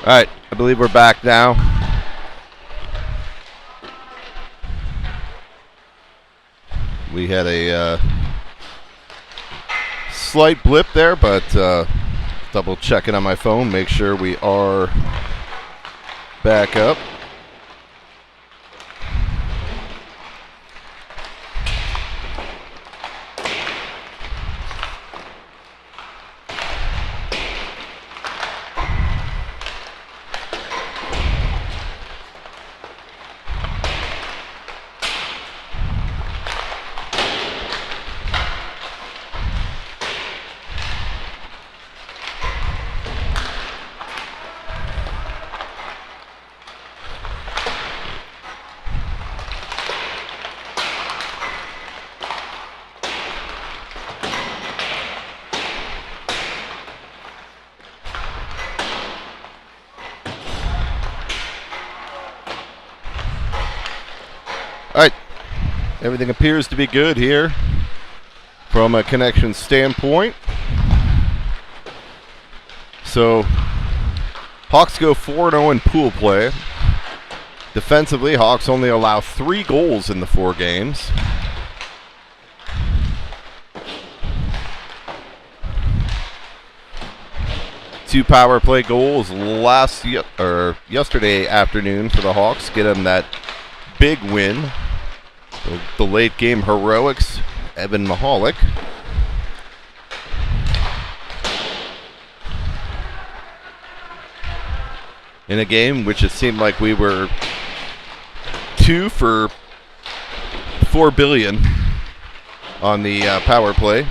All right, I believe we're back now. We had a slight blip there, but double checking on my phone, make sure we are back up. All right, everything appears to be good here from a connection standpoint. So, Hawks go 4-0 in pool play. Defensively, Hawks only allow 3 goals in the 4 games. Two power play goals yesterday afternoon for the Hawks, get them that big win. The late game heroics, Evan Mahalik. In a game which it seemed like we were 2 for $4 billion on the power play.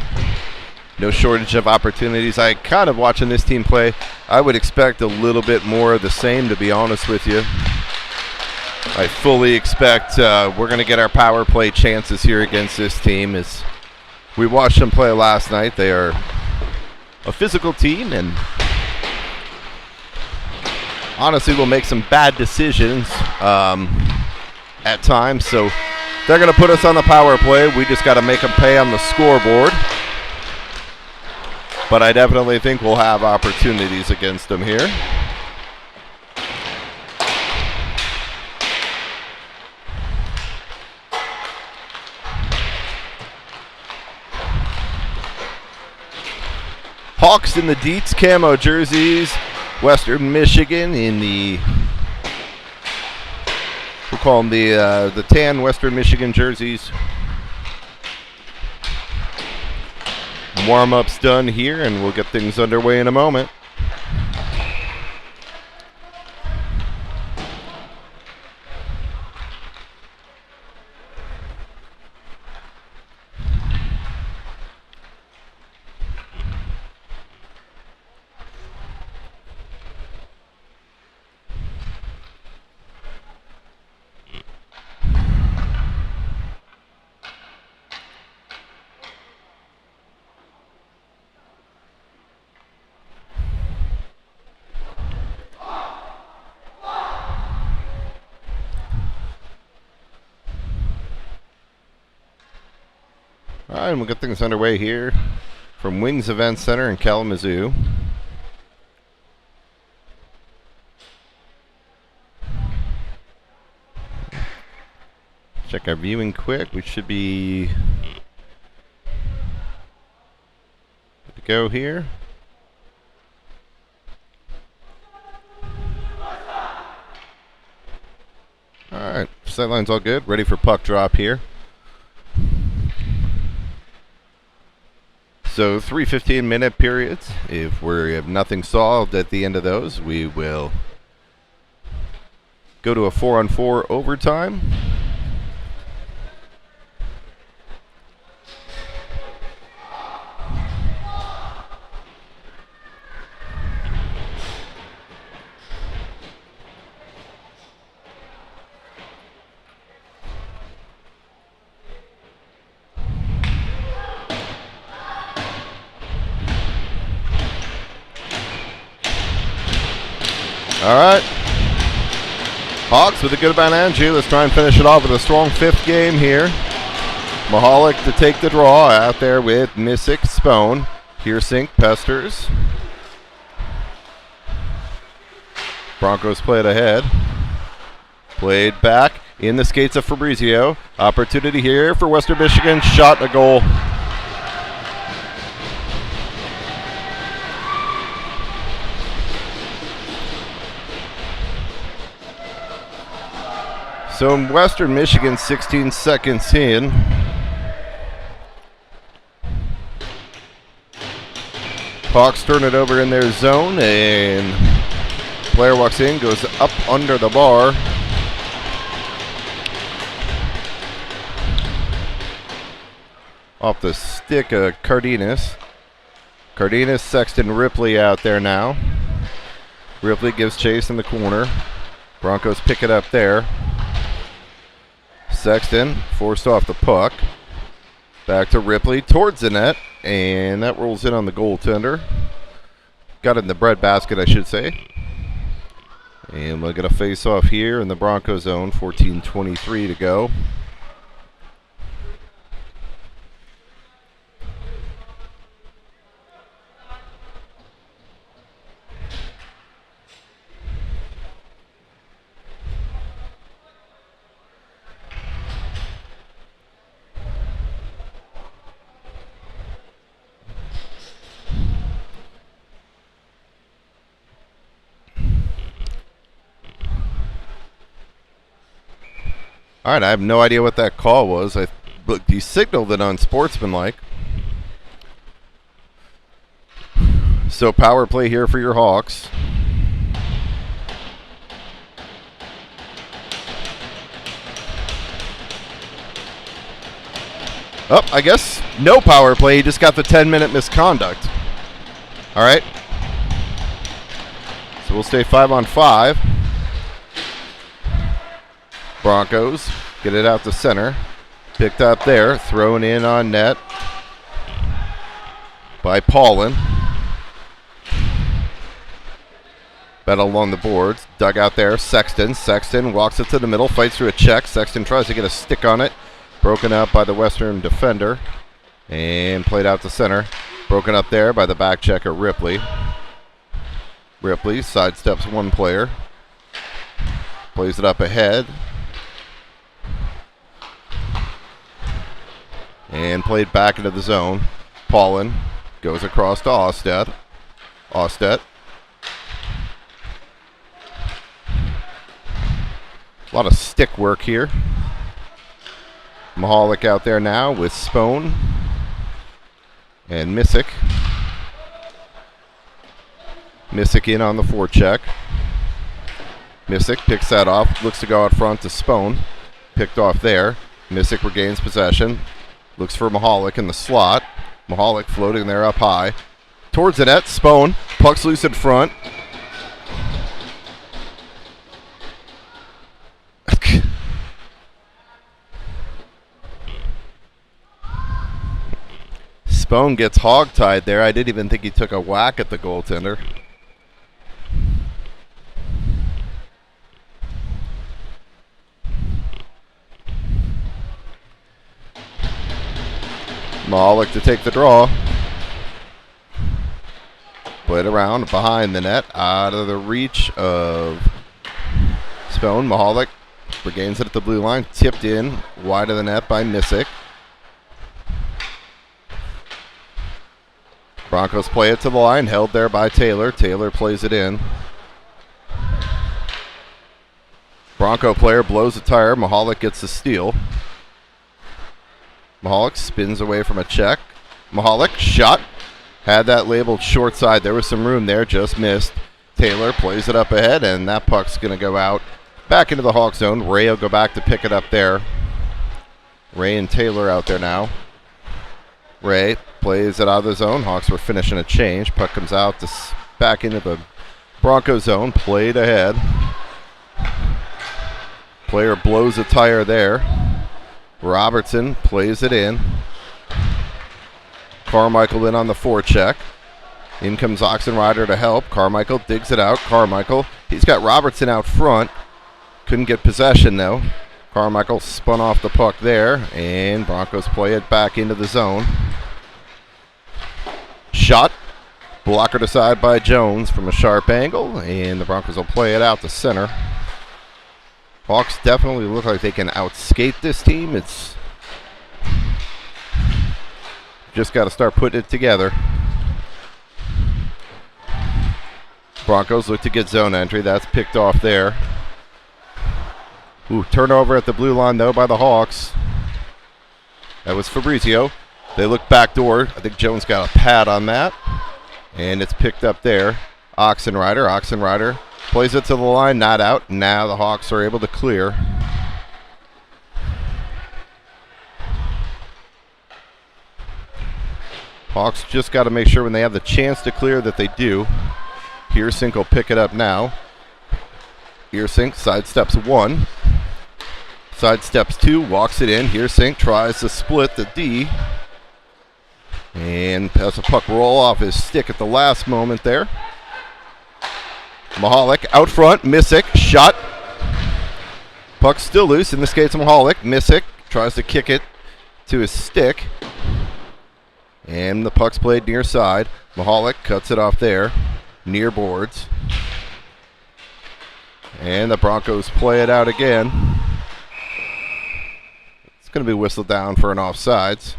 No shortage of opportunities. I kind of watching this team play, I would expect a little bit more of the same, to be honest with you. I fully expect we're going to get our power play chances here against this team. As we watched them play last night, they are a physical team and honestly will make some bad decisions at times. So they're going to put us on the power play. We just got to make them pay on the scoreboard. But I definitely think we'll have opportunities against them here. Hawks in the Dietz camo jerseys. Western Michigan in the, we'll call them the tan Western Michigan jerseys. Warm-up's done here, and we'll get things underway in a moment. All right, and we'll get things underway here from Wings Event Center in Kalamazoo. Check our viewing quick. We should be good to go here. All right, sightline's all good. Ready for puck drop here. So 3 15-minute periods. If we have nothing solved at the end of those, we will go to a 4-on-4 overtime. All right. Hawks with a good amount of energy. Let's try and finish it off with a strong 5th game here. Mahalik to take the draw out there with Missick, Spone, Piersink, Pesters. Broncos play it ahead. Played back in the skates of Fabrizio. Opportunity here for Western Michigan. Shot, a goal. So in Western Michigan, 16 seconds in. Hawks turn it over in their zone, and player walks in, goes up under the bar. Off the stick of Cardenas. Cardenas, Sexton, Ripley out there now. Ripley gives chase in the corner. Broncos pick it up there. Sexton forced off the puck. Back to Ripley towards the net, and that rolls in on the goaltender. Got it in the breadbasket, I should say. And we'll get a face-off here in the Bronco zone. 14:23 to go. All right, I have no idea what that call was. Look, he signaled it unsportsmanlike. So power play here for your Hawks. Oh, I guess no power play. He just got the 10-minute misconduct. All right. So we'll stay 5-on-5. Broncos get it out to center. Picked up there. Thrown in on net by Paulin. Battle along the boards. Dug out there. Sexton. Sexton walks it to the middle. Fights through a check. Sexton tries to get a stick on it. Broken up by the Western defender. And played out to center. Broken up there by the back checker Ripley. Ripley sidesteps one player. Plays it up ahead. And played back into the zone. Paulin goes across to Ostedt. Ostedt. A lot of stick work here. Mahalik out there now with Spone and Missick. Missick in on the forecheck. Missick picks that off. Looks to go out front to Spone. Picked off there. Missick regains possession. Looks for Mahalik in the slot. Mahalik floating there up high. Towards the net. Spone. Puck's loose in front. Spone gets hog-tied there. I didn't even think he took a whack at the goaltender. Mahalik to take the draw. Played around behind the net, out of the reach of Spone. Mahalik regains it at the blue line, tipped in wide of the net by Missick. Broncos play it to the line, held there by Taylor. Taylor plays it in. Bronco player blows a tire. Mahalik gets the steal. Mahalik spins away from a check. Mahalik, shot. Had that labeled short side. There was some room there, just missed. Taylor plays it up ahead, and that puck's going to go out back into the Hawk zone. Ray will go back to pick it up there. Ray and Taylor out there now. Ray plays it out of the zone. Hawks were finishing a change. Puck comes out to back into the Bronco zone. Played ahead. Player blows a tire there. Robertson plays it in. Carmichael in on the forecheck. In comes Oxenrider to help. Carmichael digs it out. Carmichael, he's got Robertson out front. Couldn't get possession though. Carmichael spun off the puck there, and Broncos play it back into the zone. Shot. Blocker aside by Jones from a sharp angle, and the Broncos will play it out to center. Hawks definitely look like they can outskate this team. It's just got to start putting it together. Broncos look to get zone entry. That's picked off there. Ooh, turnover at the blue line, though, by the Hawks. That was Fabrizio. They look backdoor. I think Jones got a pad on that. And it's picked up there. Oxenrider plays it to the line, not out. Now the Hawks are able to clear. Hawks just got to make sure when they have the chance to clear that they do. Heersink will pick it up now. Heersink sidesteps 1. Sidesteps 2, walks it in. Heersink tries to split the D. And has a puck roll off his stick at the last moment there. Mahalik out front. Missick, shot. Puck still loose. In this case, Mahalik. Missick tries to kick it to his stick. And the puck's played near side. Mahalik cuts it off there. Near boards. And the Broncos play it out again. It's going to be whistled down for an offsides.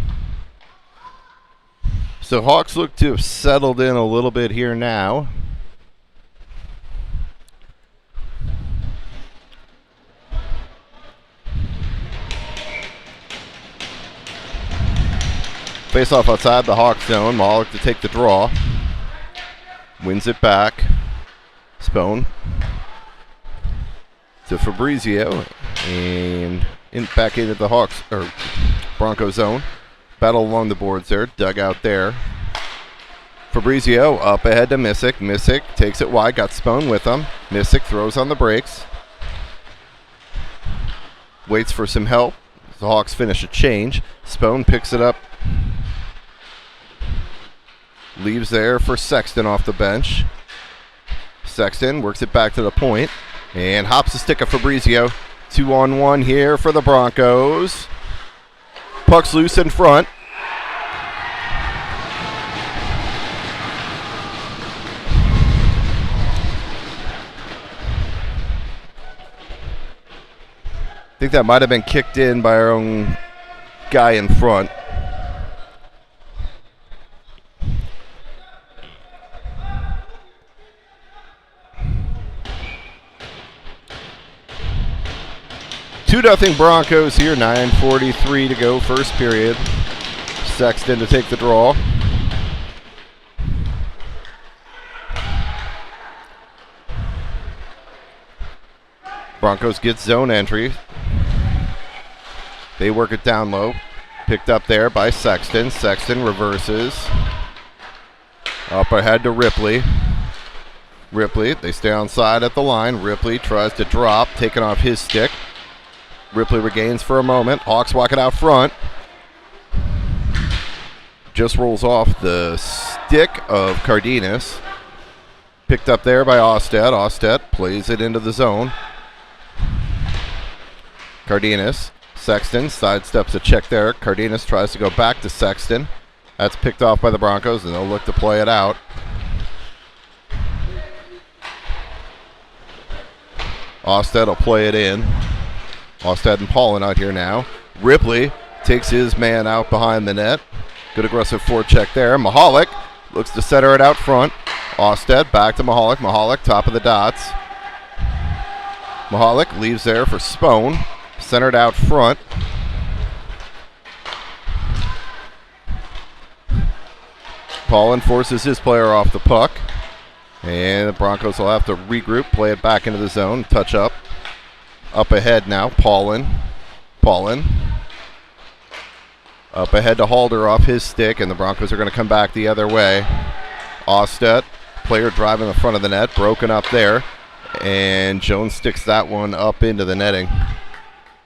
So Hawks look to have settled in a little bit here now. Face off outside the Hawks zone. Mahalik to take the draw. Wins it back. Spone to Fabrizio. And back into the Hawks or Bronco zone. Battle along the boards there. Dugout there. Fabrizio up ahead to Missick. Missick takes it wide. Got Spone with him. Missick throws on the brakes. Waits for some help. The Hawks finish a change. Spone picks it up. Leaves there for Sexton off the bench. Sexton works it back to the point. And hops the stick of Fabrizio. 2-on-1 here for the Broncos. Puck's loose in front. I think that might have been kicked in by our own guy in front. Nothing Broncos here, 9:43 to go, first period. Sexton to take the draw. Broncos get zone entry. They work it down low. Picked up there by Sexton. Sexton reverses. Up ahead to Ripley. Ripley, they stay on side at the line. Ripley tries to drop, taking off his stick. Ripley regains for a moment. Hawks walk it out front. Just rolls off the stick of Cardenas. Picked up there by Ostead. Ostead plays it into the zone. Cardenas. Sexton sidesteps a check there. Cardenas tries to go back to Sexton. That's picked off by the Broncos, and they'll look to play it out. Ostead will play it in. Ostead and Paulin out here now. Ripley takes his man out behind the net. Good aggressive forecheck there. Mahalik looks to center it out front. Ostead back to Mahalik. Mahalik top of the dots. Mahalik leaves there for Spone. Centered out front. Paulin forces his player off the puck. And the Broncos will have to regroup, play it back into the zone, touch up. Up ahead now, Paulin. Up ahead to Halder off his stick, and the Broncos are going to come back the other way. Ostead, player driving the front of the net, broken up there. And Jones sticks that one up into the netting.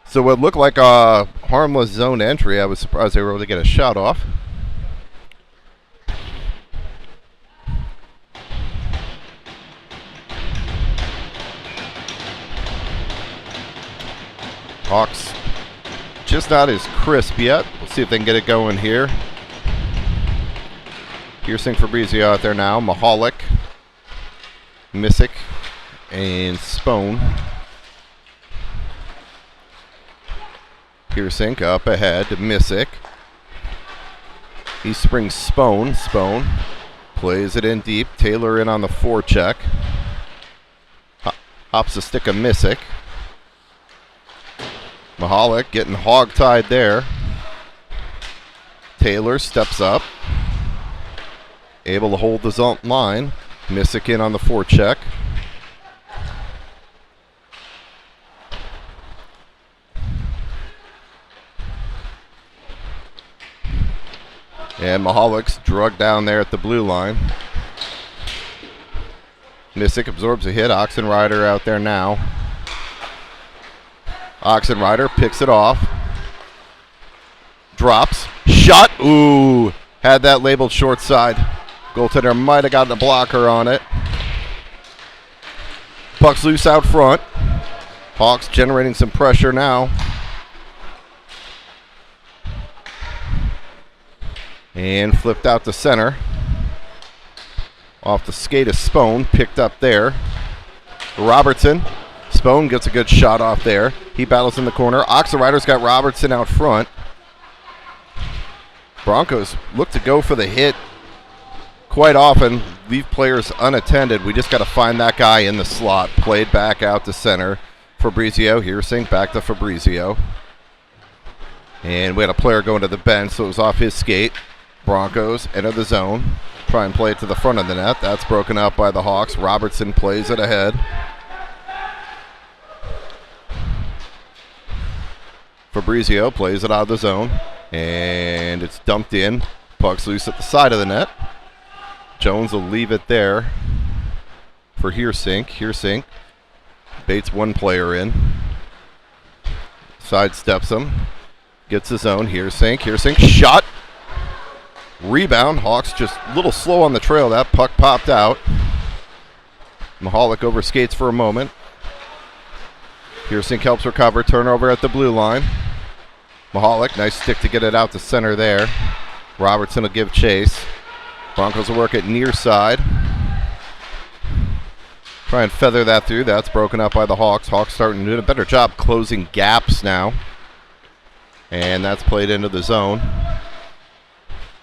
So what looked like a harmless zone entry, I was surprised they were able to get a shot off. Hawks just not as crisp yet. We'll see if they can get it going here. Piercing Fabrizio out there now. Mahalik, Missick, and Spone. Piercing up ahead to Missick. He springs Spone. Spone plays it in deep. Taylor in on the forecheck. Hops a stick of Missick. Mahalik getting hog-tied there. Taylor steps up. Able to hold the zone line. Missick in on the forecheck. And Mahalik's drugged down there at the blue line. Missick absorbs a hit. Oxenrider out there now. Oxenrider picks it off. Drops. Shot. Ooh. Had that labeled short side. Goaltender might have gotten a blocker on it. Puck's loose out front. Hawks generating some pressure now. And flipped out to center. Off the skate of Spone. Picked up there. Robertson. Spone gets a good shot off there. He battles in the corner. Oxenrider's got Robertson out front. Broncos look to go for the hit quite often. Leave players unattended. We just got to find that guy in the slot. Played back out to center. Fabrizio here. Sink back to Fabrizio. And we had a player going to the bench, so it was off his skate. Broncos enter the zone. Try and play it to the front of the net. That's broken up by the Hawks. Robertson plays it ahead. Fabrizio plays it out of the zone. And it's dumped in. Puck's loose at the side of the net. Jones will leave it there for Heersink. Heersink baits one player in. Sidesteps him. Gets his own. Heersink. Heersink shot. Rebound. Hawks just a little slow on the trail. That puck popped out. Mahalik overskates for a moment. Heersink helps recover. Turnover at the blue line. Mahalik, nice stick to get it out to center there. Robertson will give chase. Broncos will work it near side. Try and feather that through. That's broken up by the Hawks. Hawks starting to do a better job closing gaps now. And that's played into the zone.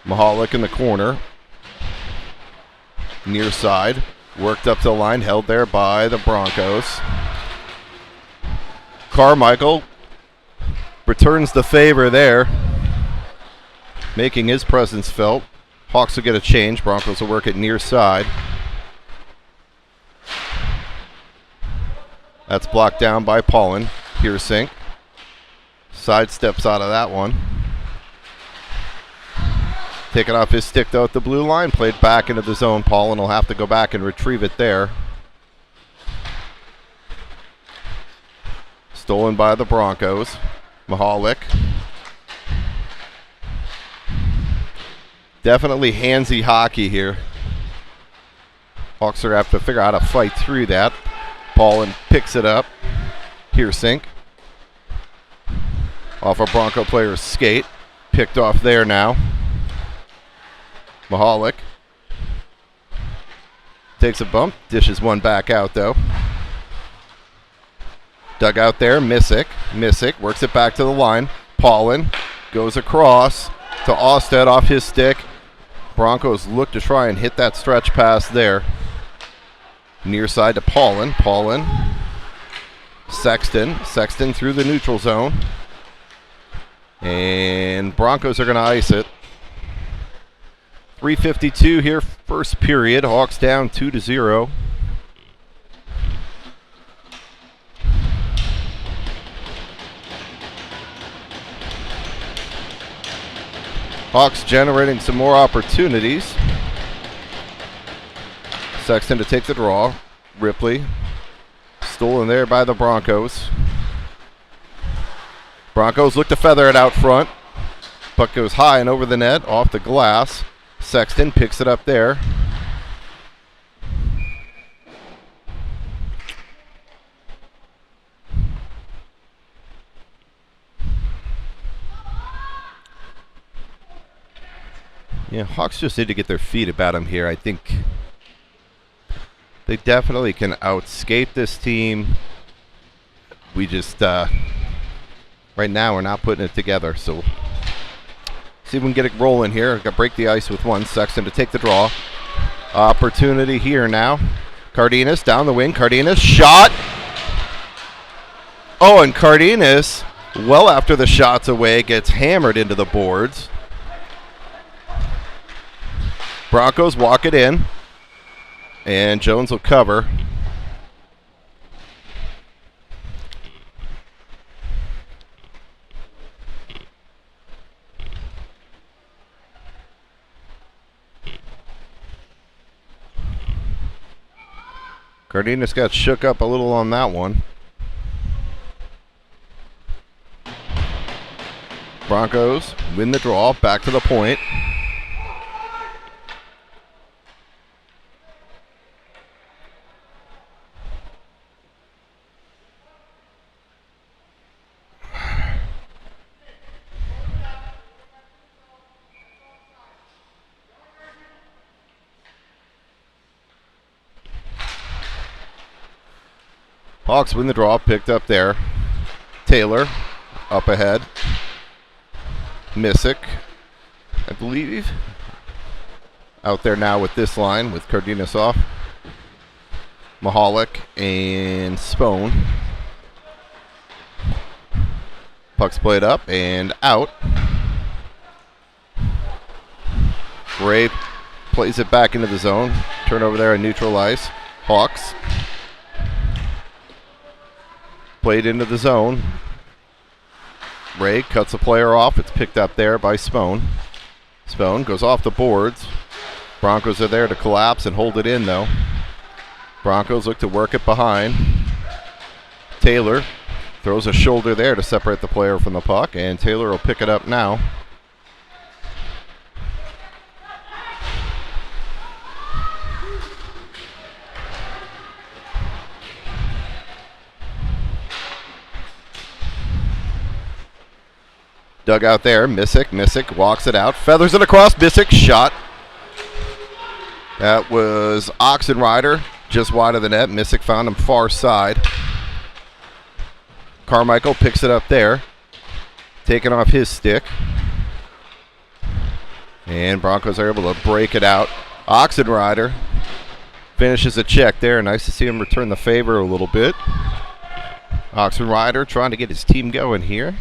Mahalik in the corner. Near side. Worked up to the line. Held there by the Broncos. Carmichael returns the favor there. Making his presence felt. Hawks will get a change. Broncos will work it near side. That's blocked down by Paulin. Heersink. Sidesteps out of that one. Taking off his stick though at the blue line. Played back into the zone. Paulin will have to go back and retrieve it there. Stolen by the Broncos. Mahalik. Definitely handsy hockey here. Hawks are have to figure out how to fight through that. Paulin picks it up. Heersink. Off a Bronco player's skate. Picked off there now. Mahalik. Takes a bump. Dishes one back out though. Dug out there. Missick. Missick works it back to the line. Paulin goes across to Austed off his stick. Broncos look to try and hit that stretch pass there. Near side to Paulin. Paulin. Sexton. Sexton through the neutral zone. And Broncos are going to ice it. 3:52 here, first period. Hawks down 2-0. Hawks generating some more opportunities. Sexton to take the draw. Ripley stolen there by the Broncos. Broncos look to feather it out front. Puck goes high and over the net, off the glass. Sexton picks it up there. Yeah, Hawks just need to get their feet about them here. I think they definitely can outskate this team. We just, right now, we're not putting it together. So, see if we can get it rolling here. Got to break the ice with one. Sexton to take the draw. Opportunity here now. Cardenas down the wing. Cardenas shot. Oh, and Cardenas, well after the shot's away, gets hammered into the boards. Broncos walk it in. And Jones will cover. Cardenas got shook up a little on that one. Broncos win the draw, back to the point. Hawks win the draw, picked up there. Taylor up ahead. Missick, I believe, out there now with this line with Cardenas off. Mahalik and Spone. Puck's played up and out. Ray plays it back into the zone. Turnover there and neutral ice. Hawks. Played into the zone. Ray cuts a player off. It's picked up there by Spone. Spone goes off the boards. Broncos are there to collapse and hold it in, though. Broncos look to work it behind. Taylor throws a shoulder there to separate the player from the puck, and Taylor will pick it up now. Dug out there, Missick walks it out, feathers it across, Missick shot. That was Oxenrider, just wide of the net. Missick found him far side. Carmichael picks it up there, taking off his stick. And Broncos are able to break it out. Oxenrider finishes a check there. Nice to see him return the favor a little bit. Oxenrider trying to get his team going here.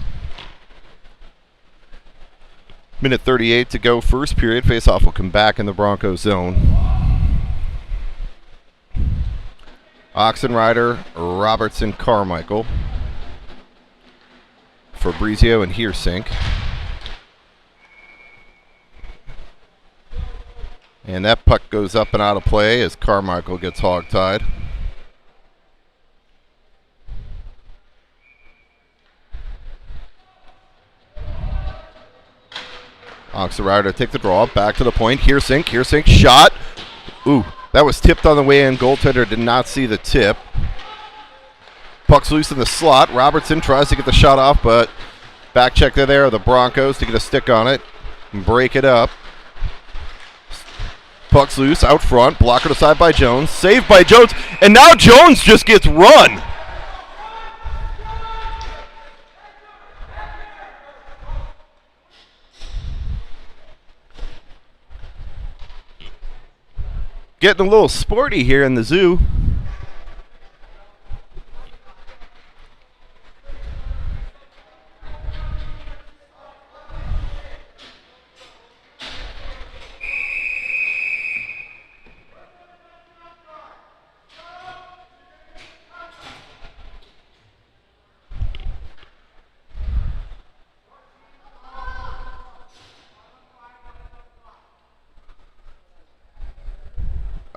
Minute 38 to go, first period. Faceoff will come back in the Broncos zone. Oxenrider, Robertson, Carmichael. Fabrizio and Heersink. And that puck goes up and out of play as Carmichael gets hog-tied. Oxenrider take the draw, back to the point. Heersink shot. Ooh, that was tipped on the way in. Goaltender did not see the tip. Puck's loose in the slot. Robertson tries to get the shot off, but back check there of the Broncos to get a stick on it and break it up. Puck's loose out front. Blocker aside by Jones. Saved by Jones. And now Jones just gets run. Getting a little sporty here in the zoo.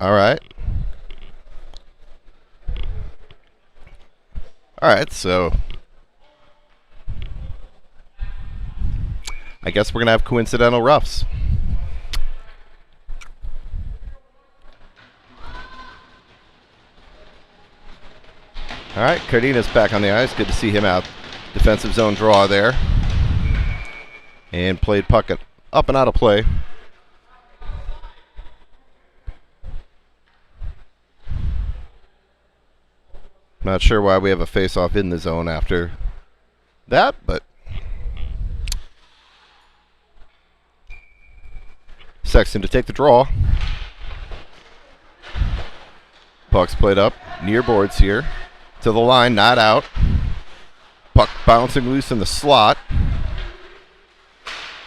All right. All right, so I guess we're going to have coincidental roughs. All right, Cardenas back on the ice. Good to see him out. Defensive zone draw there. And played puck up and out of play. Not sure why we have a face-off in the zone after that, but Sexton to take the draw. Puck's played up near boards here. To the line, not out. Puck bouncing loose in the slot.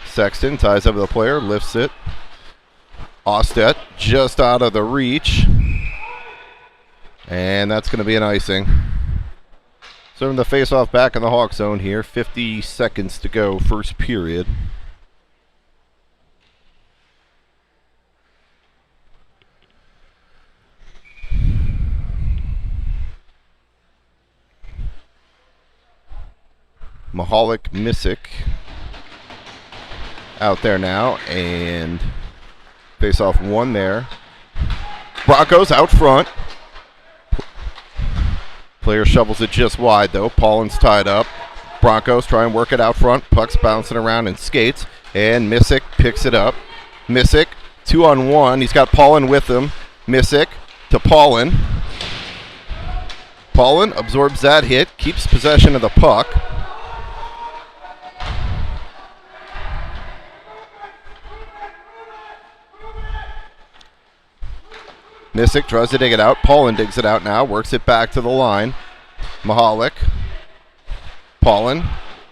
Sexton ties up with the player, lifts it. Ostedt just out of the reach. And that's going to be an icing. So in the face-off back in the Hawk zone here. 50 seconds to go, first period. Mahalik Missick out there now, and face-off one there. Broncos out front. Player shovels it just wide, though. Paulin's tied up. Broncos try and work it out front. Puck's bouncing around and skates, and Missick picks it up. Missick, 2-on-1. He's got Paulin with him. Missick to Paulin. Paulin absorbs that hit, keeps possession of the puck. Missick tries to dig it out. Paulin digs it out now. Works it back to the line. Mahalik. Paulin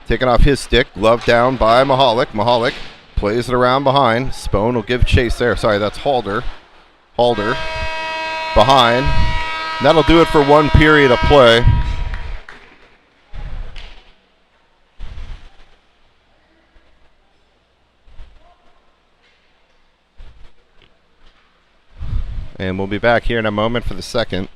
taking off his stick. Glove down by Mahalik. Mahalik plays it around behind. Spohn will give chase there. Sorry, that's Halder. Halder behind. That'll do it for one period of play. And we'll be back here in a moment for the second.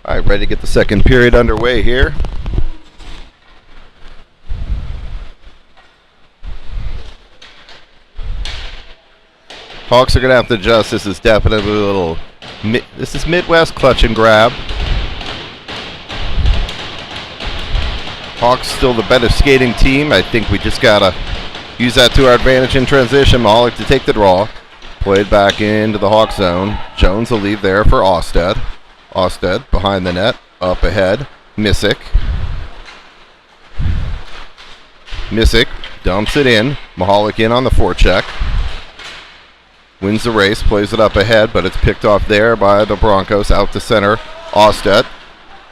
All right, ready to get the second period underway here. Hawks are going to have to adjust. This is definitely a little, this is Midwest clutch and grab. Hawks still the better skating team. I think we just got to use that to our advantage in transition. Mahalik to take the draw. Played back into the Hawk zone. Jones will leave there for Ostedt. Ostedt behind the net, up ahead. Missick. Missick dumps it in. Mahalik in on the forecheck. Wins the race, plays it up ahead, but it's picked off there by the Broncos. Out to center. Ostedt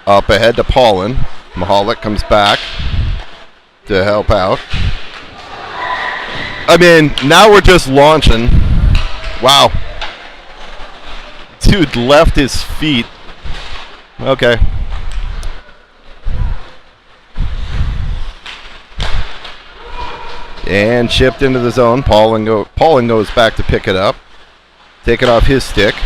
up ahead to Paulin. Mahalik comes back to help out. I mean, now we're just launching. Wow. Dude left his feet. Okay. And chipped into the zone. Paulin goes back to pick it up. Take it off his stick.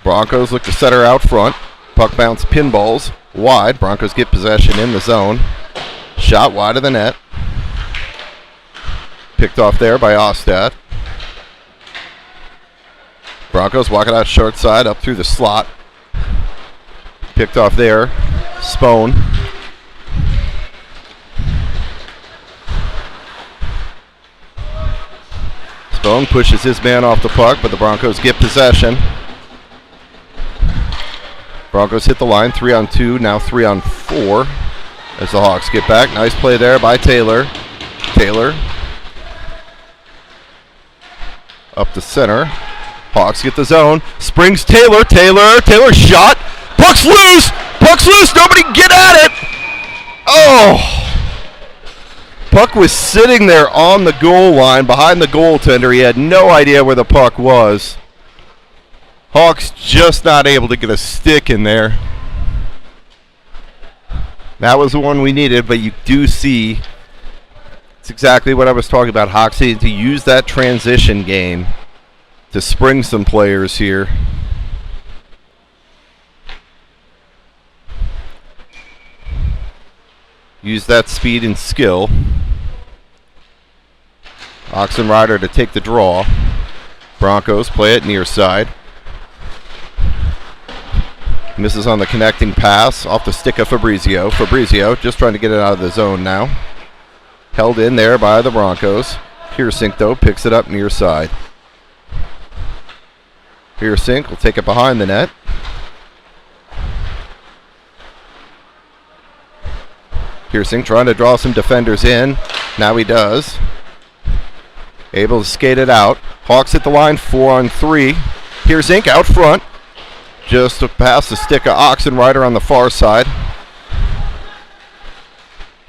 Broncos look to set her out front. Puck bounce pinballs wide. Broncos get possession in the zone. Shot wide of the net. Picked off there by Ostedt. Broncos walking out short side up through the slot. Picked off there. Spohn. Spohn pushes his man off the puck, but the Broncos get possession. Broncos hit the line, 3-on-2, now 3-on-4 as the Hawks get back. Nice play there by Taylor. Taylor up the center. Hawks get the zone. Springs Taylor. Taylor shot. Puck's loose. Nobody get at it. Oh. Puck was sitting there on the goal line behind the goaltender. He had no idea where the puck was. Hawks just not able to get a stick in there. That was the one we needed, but you do see it's exactly what I was talking about. Hawks need to use that transition game to spring some players here. Use that speed and skill. Oxenrider to take the draw. Broncos play it near side. Misses on the connecting pass off the stick of Fabrizio. Fabrizio just trying to get it out of the zone now. Held in there by the Broncos. Piersink, though, picks it up near side. Piersink will take it behind the net. Piersink trying to draw some defenders in. Now he does. Able to skate it out. Hawks hit the line, 4-on-3. Piersink out front. Just to pass the stick of Oxenrider on the far side.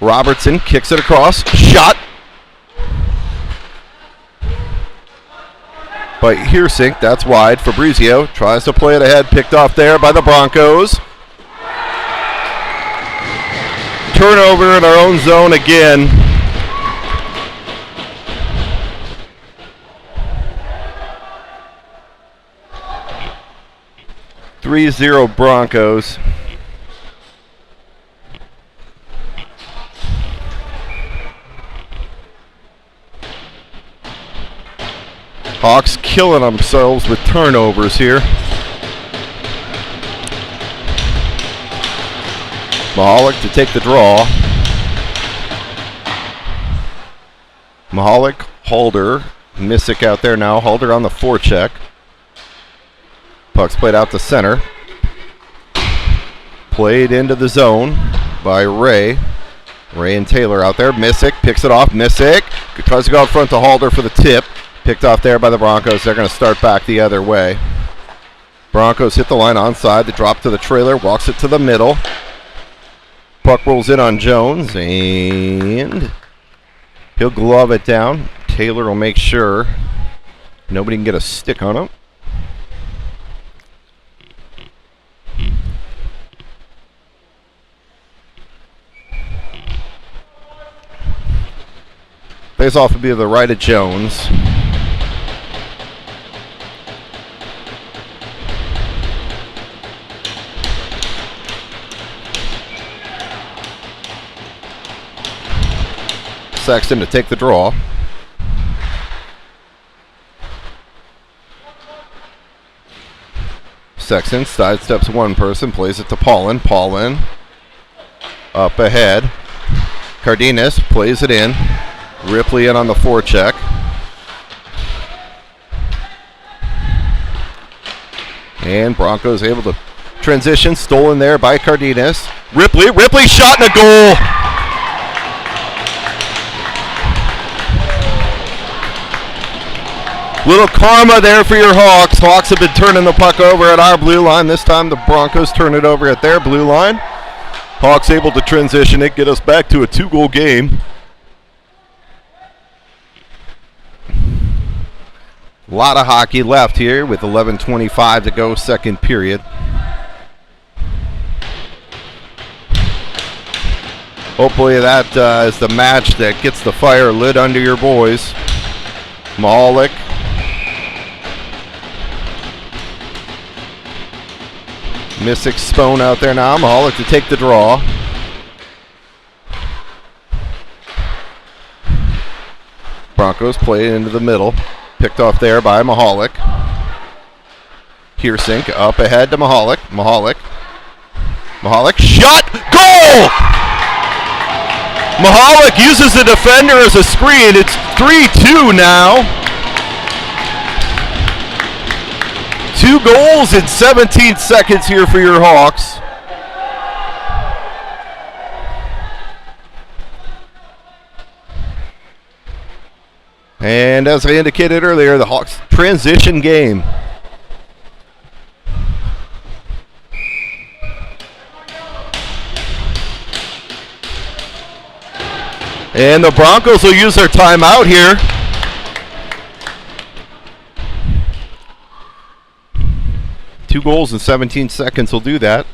Robertson kicks it across. Shot. By Piersink, that's wide. Fabrizio tries to play it ahead. Picked off there by the Broncos. Turnover in our own zone again. (3-0) Broncos. Hawks killing themselves with turnovers here. Mahalik to take the draw. Mahalik, Halder, Missick out there now. Halder on the forecheck. Puck's played out to center. Played into the zone by Ray. Ray and Taylor out there. Missick picks it off. Missick tries to go out front to Halder for the tip. Picked off there by the Broncos. They're going to start back the other way. Broncos hit the line onside. The drop to the trailer. Walks it to the middle. Puck rolls in on Jones. And he'll glove it down. Taylor will make sure nobody can get a stick on him. Face off would be to the right of Jones. Sexton to take the draw. Sexton sidesteps one person, plays it to Paulin. Paulin up ahead. Cardenas plays it in. Ripley in on the forecheck. And Broncos able to transition. Stolen there by Cardenas. Ripley shot and a goal. Little karma there for your Hawks. Hawks have been turning the puck over at our blue line. This time the Broncos turn it over at their blue line. Hawks able to transition it, get us back to a 2-goal game. A lot of hockey left here with 11:25 to go, second period. Hopefully that is the match that gets the fire lit under your boys. Mahalik. Missick Spone out there now. Mahalik to take the draw. Broncos play it into the middle. Picked off there by Mahalik. Piersink up ahead to Mahalik. Mahalik shot! Goal! Mahalik uses the defender as a screen. It's 3-2 now. 2 goals in 17 seconds here for your Hawks. And as I indicated earlier, the Hawks transition game. And the Broncos will use their timeout here. Two goals in 17 seconds will do that.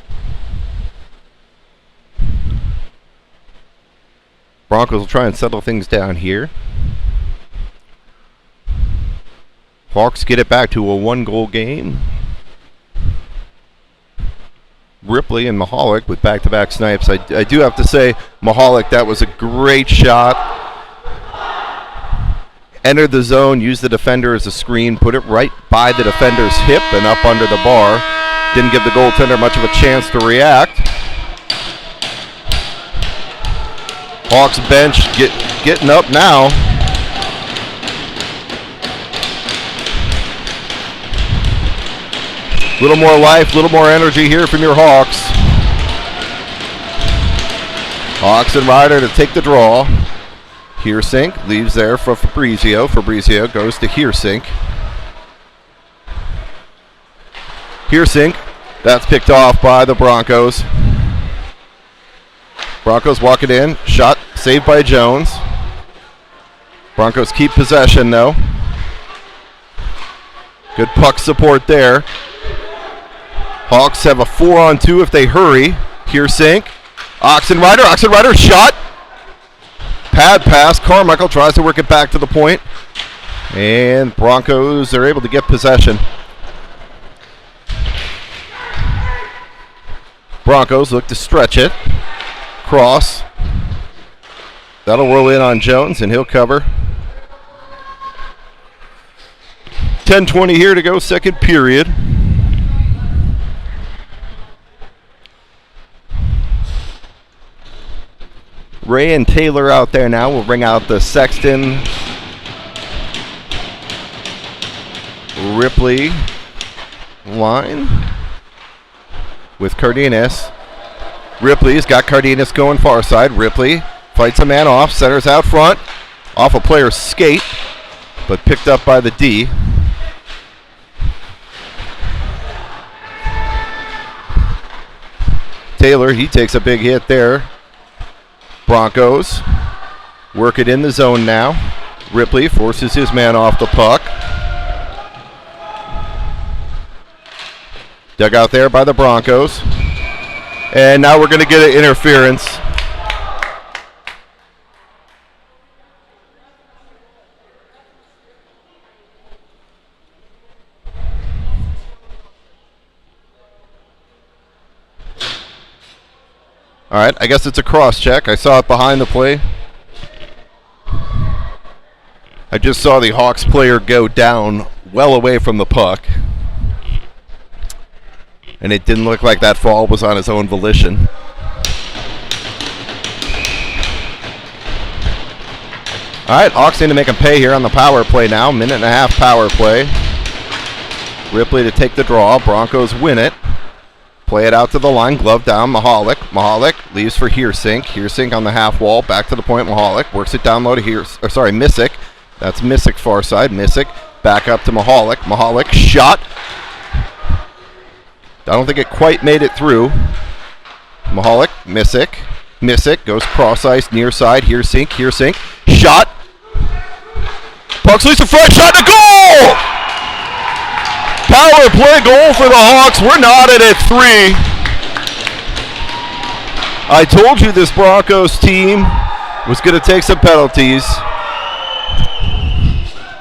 Broncos will try and settle things down here. Hawks get it back to a 1-goal game. Ripley and Mahalik with back-to-back snipes. I do have to say, Mahalik, that was a great shot. Entered the zone, used the defender as a screen, put it right by the defender's hip and up under the bar. Didn't give the goaltender much of a chance to react. Hawks bench getting up now. Little more life, little more energy here from your Hawks. Hawks and Ryder to take the draw. Heersink leaves there for Fabrizio. Fabrizio goes to Heersink. Heersink, that's picked off by the Broncos. Broncos walk it in. Shot saved by Jones. Broncos keep possession though. Good puck support there. Hawks have a 4-on-2 if they hurry. Heersink. Oxenrider shot. Pad pass. Carmichael tries to work it back to the point. And Broncos are able to get possession. Broncos look to stretch it. Cross. That'll roll in on Jones and he'll cover. 10:20 here to go, second period. Ray and Taylor out there now. We'll bring out the Sexton, Ripley line with Cardenas. Ripley's got Cardenas going far side. Ripley fights a man off, centers out front, off a player's skate, but picked up by the D. Taylor, he takes a big hit there. Broncos work it in the zone now. Ripley forces his man off the puck. Dug out there by the Broncos. And now we're going to get an interference. All right, I guess it's a cross check. I saw it behind the play. I just saw the Hawks player go down well away from the puck. And it didn't look like that fall was on his own volition. All right, Hawks need to make him pay here on the power play now. Minute and a half power play. Ripley to take the draw. Broncos win it. Play it out to the line, glove down, Mahalik. Mahalik leaves for Heersink. Heersink on the half wall, back to the point, Mahalik. Works it down low to Missick. That's Missick far side. Missick back up to Mahalik. Mahalik shot. I don't think it quite made it through. Mahalik, Missick. Missick goes cross ice, near side, Heersink. Heersink shot. Puck's loose in front, shot to goal! Power play goal for the Hawks. We're knotted at 3. I told you this Broncos team was going to take some penalties.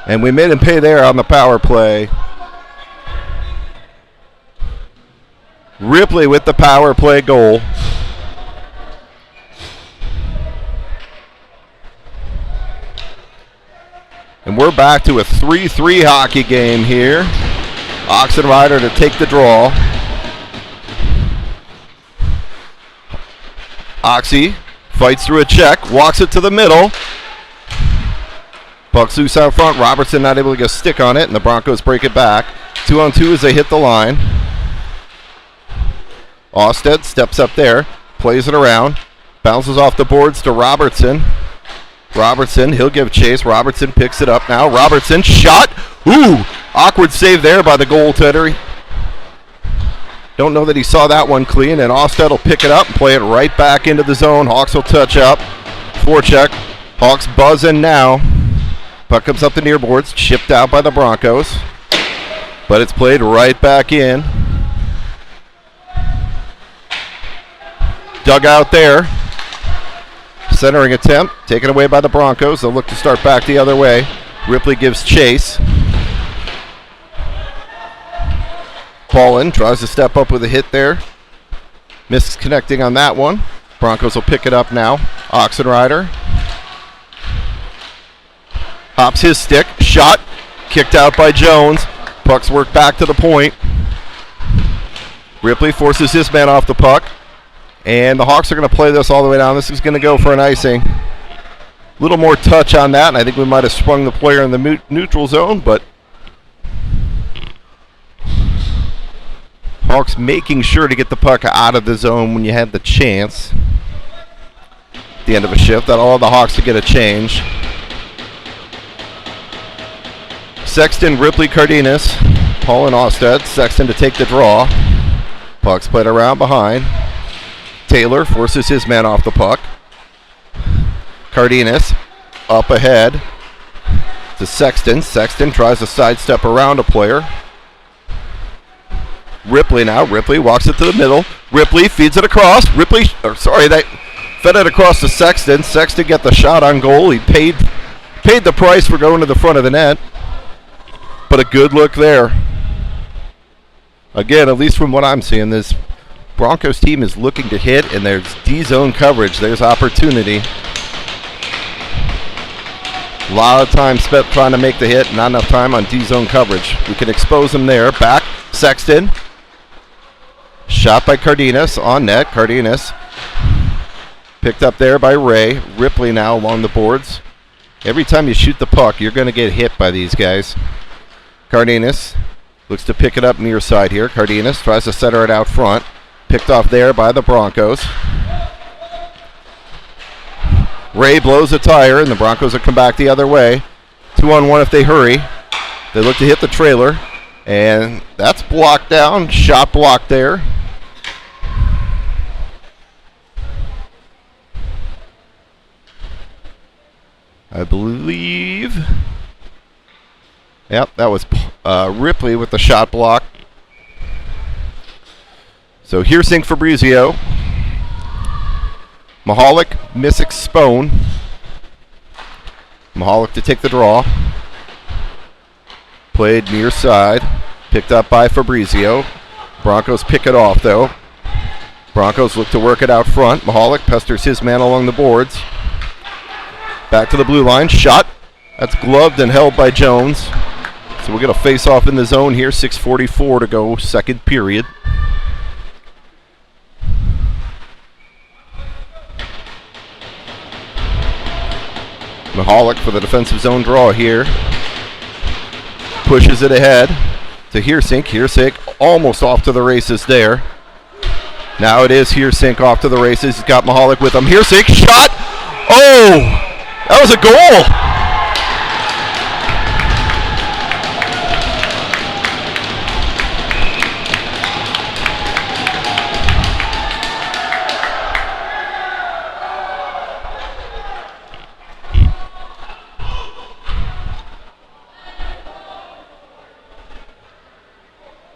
And we made him pay there on the power play. Ripley with the power play goal. And we're back to a 3-3 hockey game here. Oxenrider to take the draw. Oxy fights through a check, walks it to the middle. Puck's loose out front. Robertson not able to get a stick on it, and the Broncos break it back. 2-on-2 as they hit the line. Austed steps up there, plays it around, bounces off the boards to Robertson. Robertson, he'll give chase. Robertson picks it up now. Robertson, shot. Ooh, awkward save there by the goaltender. Don't know that he saw that one clean, and Austed will pick it up and play it right back into the zone. Hawks will touch up. Forecheck. Hawks buzzing now. Puck comes up the near boards, chipped out by the Broncos, but it's played right back in. Dug out there. Centering attempt, taken away by the Broncos. They'll look to start back the other way. Ripley gives chase. Paulin tries to step up with a hit there. Misconnecting on that one. Broncos will pick it up now. Oxenrider hops his stick. Shot. Kicked out by Jones. Puck's worked back to the point. Ripley forces his man off the puck. And the Hawks are going to play this all the way down. This is going to go for an icing. A little more touch on that, and I think we might have sprung the player in the neutral zone, but Hawks making sure to get the puck out of the zone when you had the chance. At the end of a shift, that'll allow the Hawks to get a change. Sexton, Ripley, Cardenas, Paul and Austed. Sexton to take the draw. Puck's played around behind. Taylor forces his man off the puck. Cardenas up ahead to Sexton. Sexton tries to sidestep around a player. Ripley now. Ripley walks it to the middle. Ripley feeds it across. They fed it across to Sexton. Sexton got the shot on goal. He paid the price for going to the front of the net. But a good look there. Again, at least from what I'm seeing, this Broncos team is looking to hit, and there's D-zone coverage. There's opportunity. A lot of time spent trying to make the hit, not enough time on D-zone coverage. We can expose them there. Back, Sexton. Shot by Cardenas on net. Cardenas picked up there by Ray. Ripley now along the boards. Every time you shoot the puck, you're going to get hit by these guys. Cardenas looks to pick it up near side here. Cardenas tries to center it out front. Picked off there by the Broncos. Ray blows a tire, and the Broncos will come back the other way. 2-on-1 if they hurry. They look to hit the trailer, and that's blocked down. Shot blocked there. I believe. Yep, that was Ripley with the shot block. So Heersink, Fabrizio. Mahalik, Missick, Spone. Mahalik to take the draw. Played near side. Picked up by Fabrizio. Broncos pick it off, though. Broncos look to work it out front. Mahalik pesters his man along the boards. Back to the blue line. Shot. That's gloved and held by Jones. So we'll get a face-off in the zone here. 6:44 to go, second period. Mahalik for the defensive zone draw here. Pushes it ahead to Heersink. Heersink almost off to the races there. Now it is Heersink off to the races. He's got Mahalik with him. Heersink, shot! Oh! That was a goal!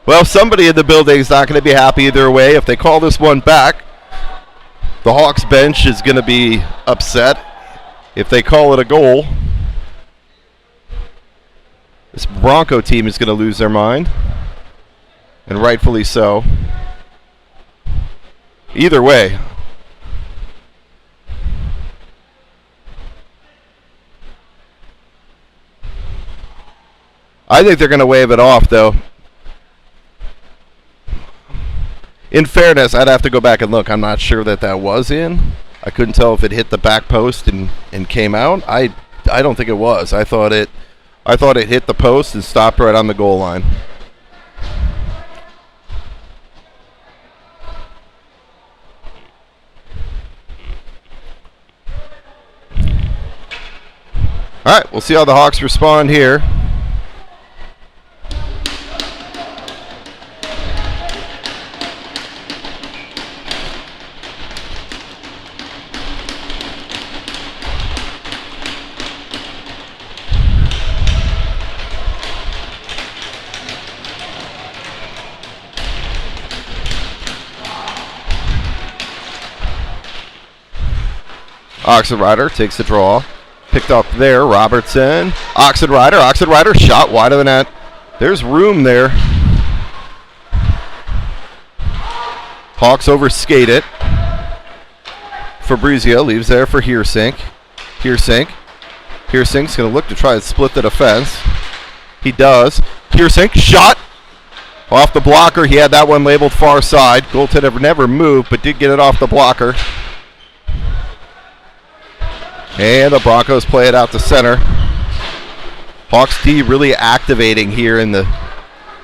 Well, somebody in the building is not going to be happy either way. If they call this one back, the Hawks bench is going to be upset. If they call it a goal, this Bronco team is going to lose their mind, and rightfully so. Either way. I think they're going to wave it off, though. In fairness, I'd have to go back and look. I'm not sure that was in. I couldn't tell if it hit the back post and came out. I don't think it was. I thought it hit the post and stopped right on the goal line. All right, we'll see how the Hawks respond here. Oxenrider takes the draw. Picked up there, Robertson. Oxenrider shot wide of the net. There's room there. Hawks overskate it. Fabrizio leaves there for Heersink. Heersink's going to look to try and split the defense. He does. Heersink, shot! Off the blocker. He had that one labeled far side. Goaltender never moved, but did get it off the blocker. And the Broncos play it out to center. Hawks D really activating here in the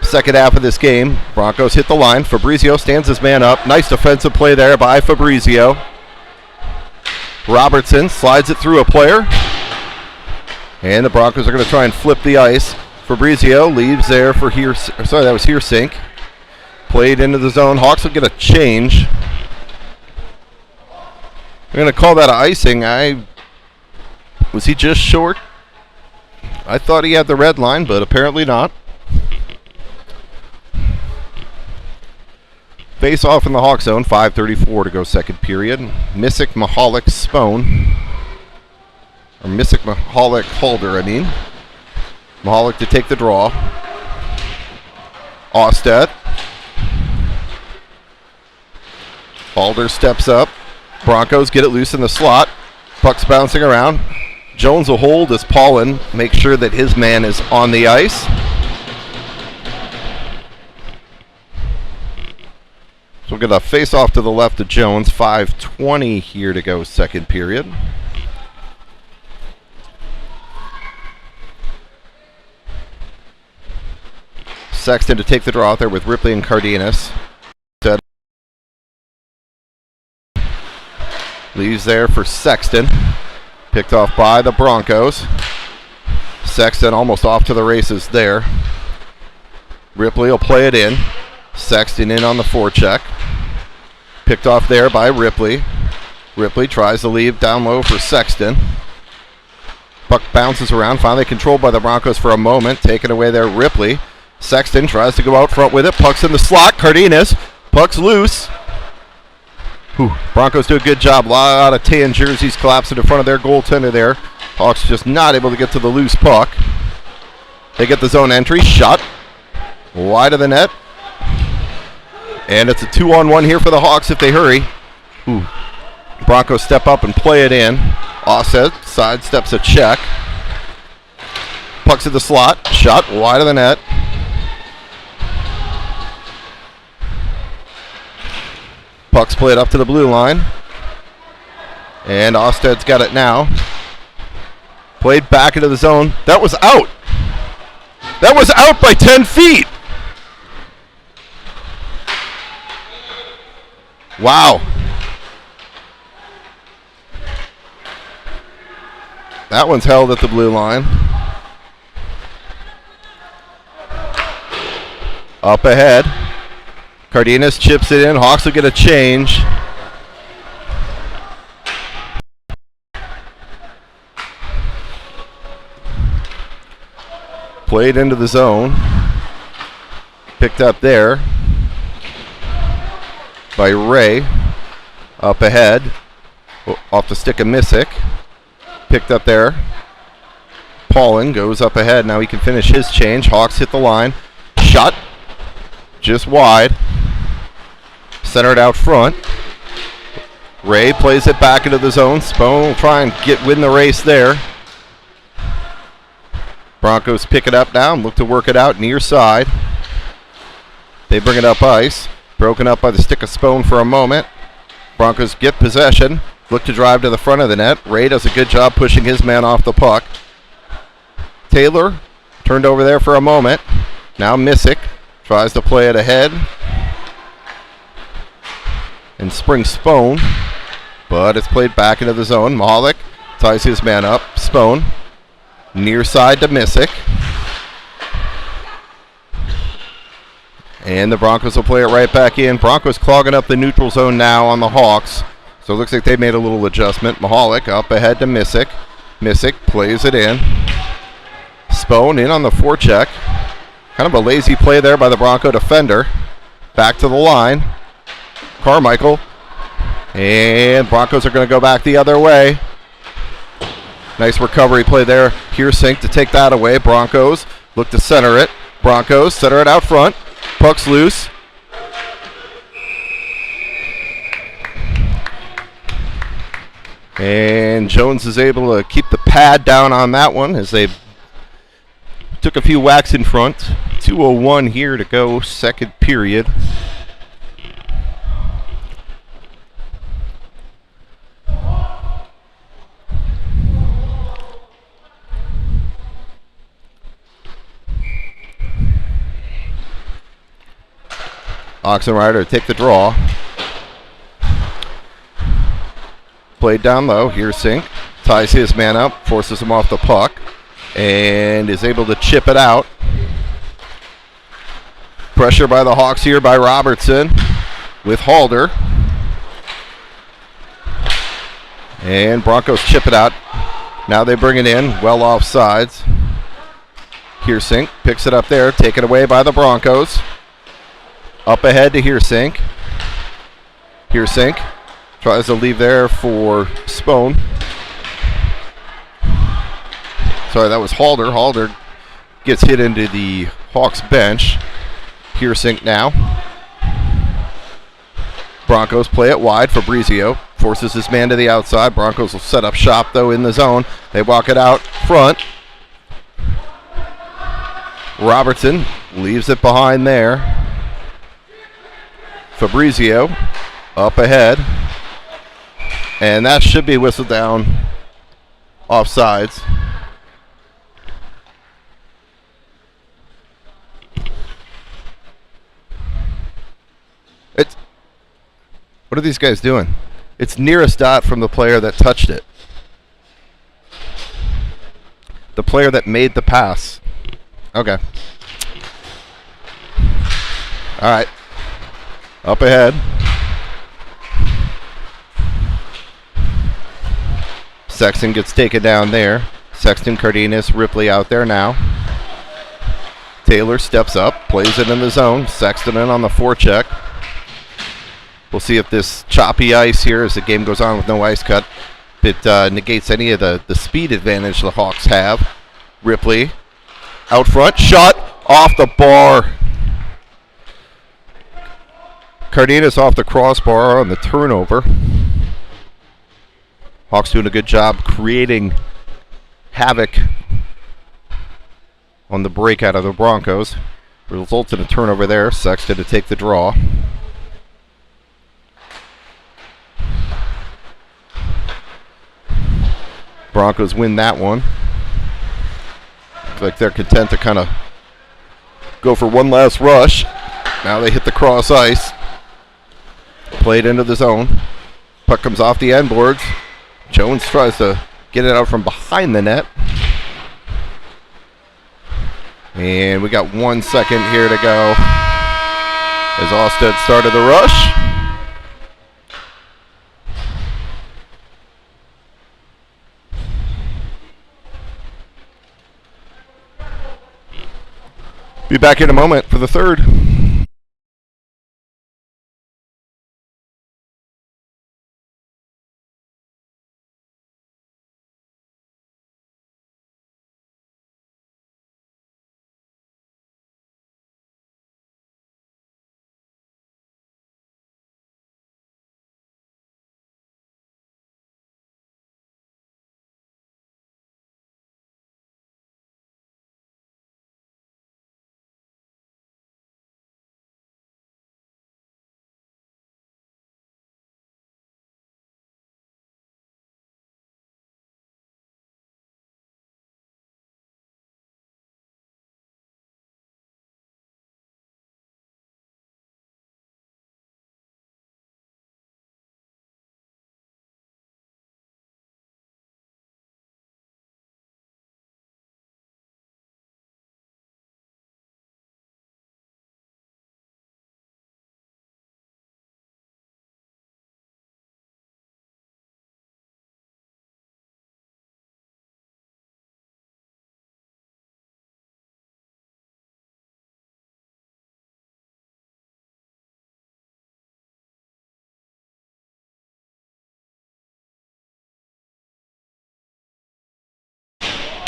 second half of this game. Broncos hit the line. Fabrizio stands his man up. Nice defensive play there by Fabrizio. Robertson slides it through a player. And the Broncos are going to try and flip the ice. Fabrizio leaves there for Heersink. Played into the zone. Hawks will get a change. We're going to call that icing. Was he just short? I thought he had the red line, but apparently not. Face off in the Hawk zone, 5:34 to go second period. Missick, Mahalik, Spone. Or Missick, Mahalik, Halder, I mean. Mahalik to take the draw. Ostead. Halder steps up. Broncos get it loose in the slot. Puck's bouncing around. Jones will hold as Paulin makes sure that his man is on the ice. So we'll get a face-off to the left of Jones. 5:20 here to go second period. Sexton to take the draw out there with Ripley and Cardenas. Leaves there for Sexton. Picked off by the Broncos. Sexton almost off to the races there. Ripley will play it in. Sexton in on the forecheck. Picked off there by Ripley. Ripley tries to leave down low for Sexton. Puck bounces around, finally controlled by the Broncos for a moment. Taken away there, Ripley. Sexton tries to go out front with it. Puck's in the slot. Cardenas. Puck's loose. Broncos do a good job. A lot of tan jerseys collapsing in front of their goaltender there. Hawks just not able to get to the loose puck. They get the zone entry. Shot wide of the net. And it's a 2-on-1 here for the Hawks if they hurry. Broncos step up and play it in. Offset sidesteps a check. Puck's in the slot. Shot wide of the net. Puck's played up to the blue line. And Osted's got it now. Played back into the zone. That was out. That was out by 10 feet. Wow. That one's held at the blue line. Up ahead. Cardenas chips it in. Hawks will get a change. Played into the zone. Picked up there by Ray. Up ahead. Off the stick of Missick. Picked up there. Paulin goes up ahead. Now he can finish his change. Hawks hit the line. Shot. Just wide. Centered out front. Ray plays it back into the zone. Spone will try and win the race there. Broncos pick it up now and look to work it out near side. They bring it up ice. Broken up by the stick of Spone for a moment. Broncos get possession. Look to drive to the front of the net. Ray does a good job pushing his man off the puck. Taylor turned over there for a moment. Now Missick tries to play it ahead. And springs Spone. But it's played back into the zone. Mahalik ties his man up. Spone Near side to Missick. And the Broncos will play it right back in. Broncos clogging up the neutral zone now on the Hawks. So it looks like they made a little adjustment. Mahalik up ahead to Missick. Missick plays it in. Spone in on the forecheck. Kind of a lazy play there by the Bronco defender. Back to the line. Carmichael. And Broncos are going to go back the other way. Nice recovery play there. Heersink to take that away. Broncos look to center it. Broncos center it out front. Puck's loose. And Jones is able to keep the pad down on that one as they took a few whacks in front. 2:01 here to go, second period. Oxenrider take the draw. Played down low. Here's Sink. Ties his man up. Forces him off the puck. And is able to chip it out. Pressure by the Hawks here by Robertson. With Halder. And Broncos chip it out. Now they bring it in. Well off sides. Heersink picks it up there. Taken away by the Broncos. Up ahead to Heersink. Heersink tries to leave there for Spone. Sorry, that was Halder. Halder gets hit into the Hawks bench. Heersink now. Broncos play it wide. Fabrizio forces his man to the outside. Broncos will set up shop, though, in the zone. They walk it out front. Robertson leaves it behind there. Fabrizio up ahead. And that should be whistled down offsides. What are these guys doing? It's nearest dot from the player that touched it. The player that made the pass. Okay. All right. Up ahead. Sexton gets taken down there. Sexton, Cardenas, Ripley out there now. Taylor steps up, plays it in the zone. Sexton in on the forecheck. We'll see if this choppy ice here as the game goes on with no ice cut, it negates any of the speed advantage the Hawks have. Ripley out front, shot off the bar. Cardenas off the crossbar on the turnover. Hawks doing a good job creating havoc on the break out of the Broncos. Results in a turnover there. Sexton to take the draw. Broncos win that one. Looks like they're content to kind of go for one last rush. Now they hit the cross ice. Played into the zone. Puck comes off the end boards. Jones tries to get it out from behind the net. And we got 1 second here to go as Allsted started the rush. Be back in a moment for the third.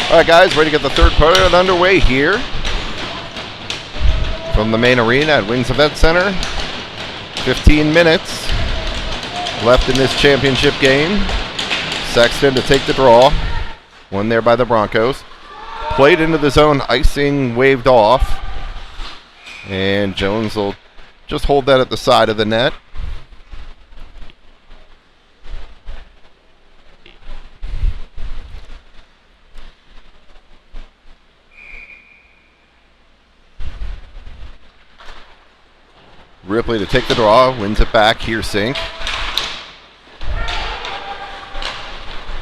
All right, guys, ready to get the third period underway here from the main arena at Wings Event Center. 15 minutes left in this championship game. Sexton to take the draw. One there by the Broncos. Played into the zone, icing waved off. And Jones will just hold that at the side of the net. Ripley to take the draw, wins it back, Heersink.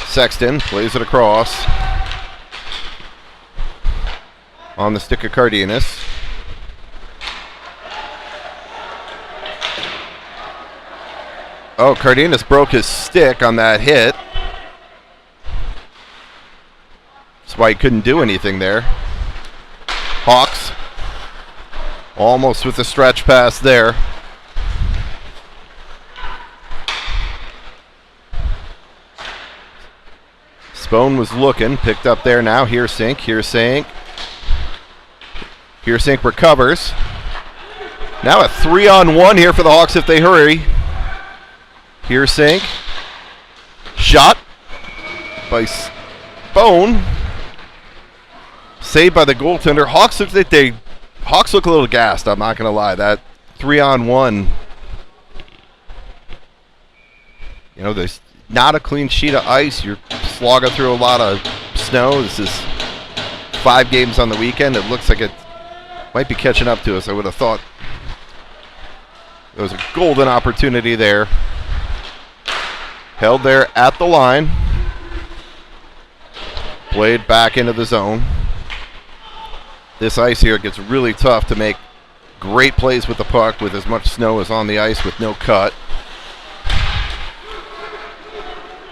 Sexton plays it across. On the stick of Cardenas. Oh, Cardenas broke his stick on that hit. That's why he couldn't do anything there. Hawks. Almost with the stretch pass there. Spohn was looking, picked up there now. Heersink. Heersink recovers. Now a 3-on-1 here for the Hawks if they hurry. Heersink. Shot by Spohn. Saved by the goaltender. Hawks look a little gassed, I'm not going to lie. That 3-on-1, you know, there's not a clean sheet of ice. You're slogging through a lot of snow. This is 5 games on the weekend. It looks like it might be catching up to us. I would have thought there was a golden opportunity there. Held there at the line. Played back into the zone. This ice here gets really tough to make great plays with the puck with as much snow as on the ice with no cut.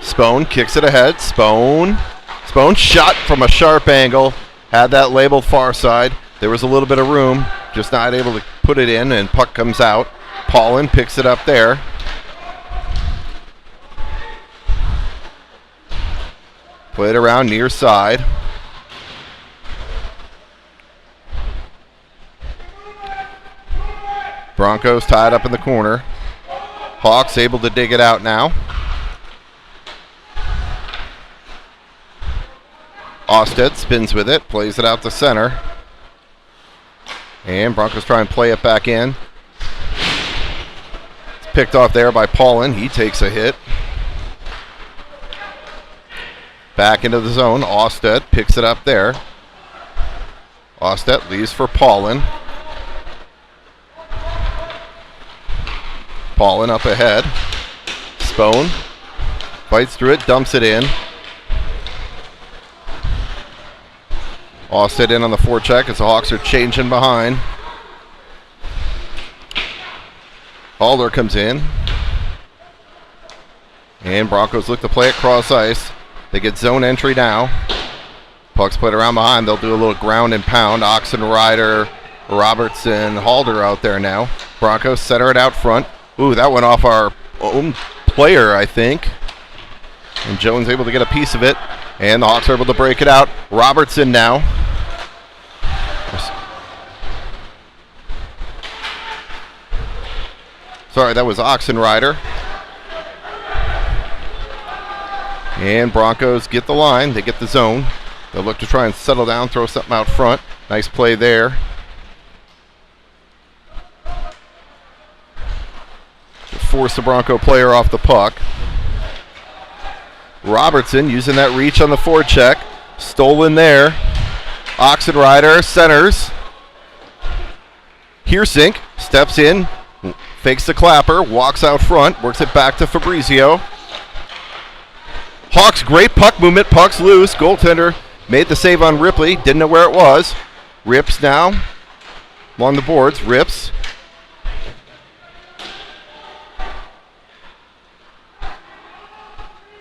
Spohn kicks it ahead. Spohn shot from a sharp angle. Had that labeled far side. There was a little bit of room. Just not able to put it in, and puck comes out. Paulin picks it up there. Play it around near side. Broncos tied up in the corner. Hawks able to dig it out now. Osted spins with it, plays it out to center. And Broncos try and play it back in. It's picked off there by Paulin. He takes a hit. Back into the zone. Osted picks it up there. Osted leaves for Paulin. Paulin up ahead. Spohn fights through it, dumps it in. Osted in on the forecheck as the Hawks are changing behind. Halder comes in. And Broncos look to play it cross ice. They get zone entry now. Puck's played around behind. They'll do a little ground and pound. Oxenrider, Robertson, Halder out there now. Broncos center it out front. Ooh, that went off our own player, I think. And Jones able to get a piece of it. And the Hawks are able to break it out. Robertson now. Sorry, that was Oxenrider. And Broncos get the line. They get the zone. They'll look to try and settle down, throw something out front. Nice play there. Force the Bronco player off the puck. Robertson using that reach on the forecheck. Stolen there. Oxenrider centers. Heersink steps in, fakes the clapper, walks out front, works it back to Fabrizio. Hawks, great puck movement. Puck's loose. Goaltender made the save on Ripley. Didn't know where it was. Rips now along the boards. Rips.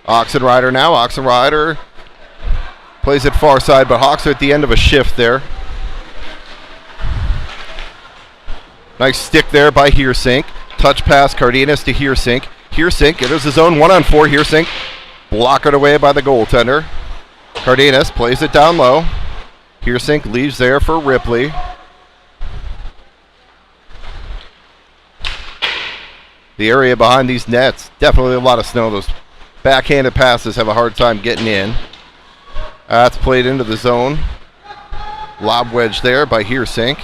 Oxenrider now. Oxenrider plays it far side, but Hawks are at the end of a shift there. Nice stick there by Heersink. Touch pass, Cardenas to Heersink. Heersink enters his own 1-on-4. Heersink blockered away by the goaltender. Cardenas plays it down low. Heersink leaves there for Ripley. The area behind these nets, definitely a lot of snow. Those backhanded passes have a hard time getting in. That's played into the zone. Lob wedge there by Heersink.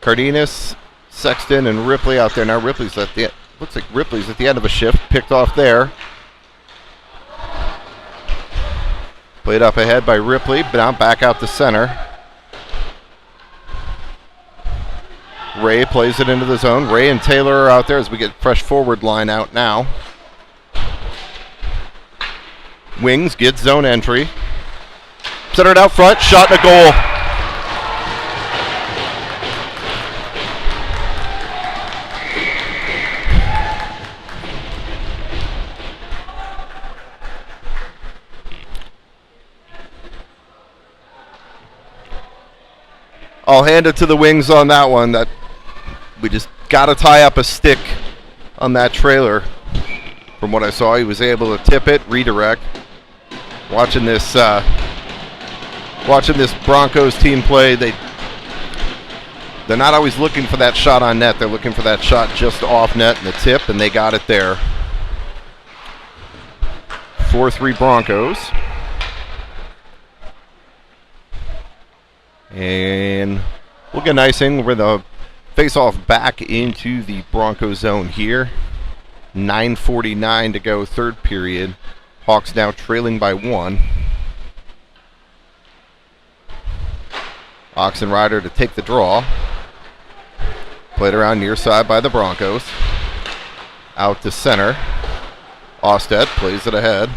Cardenas, Sexton, and Ripley out there. Now Ripley's at the looks like Ripley's at the end of a shift. Picked off there. Played up ahead by Ripley, but now back out to center. Ray plays it into the zone. Ray and Taylor are out there as we get fresh forward line out now. Wings get zone entry. Centered out front, shot and a goal. I'll hand it to the Wings on that one. That we just got to tie up a stick on that trailer. From what I saw, he was able to tip it, redirect. Watching this Broncos team play, they're not always looking for that shot on net. They're looking for that shot just off net and the tip, and they got it there. 4-3 Broncos. And we'll get an icing with a face-off back into the Broncos zone here. 9:49 to go, third period. Hawks now trailing by 1. Oxenrider to take the draw. Played around near side by the Broncos. Out to center. Osted plays it ahead.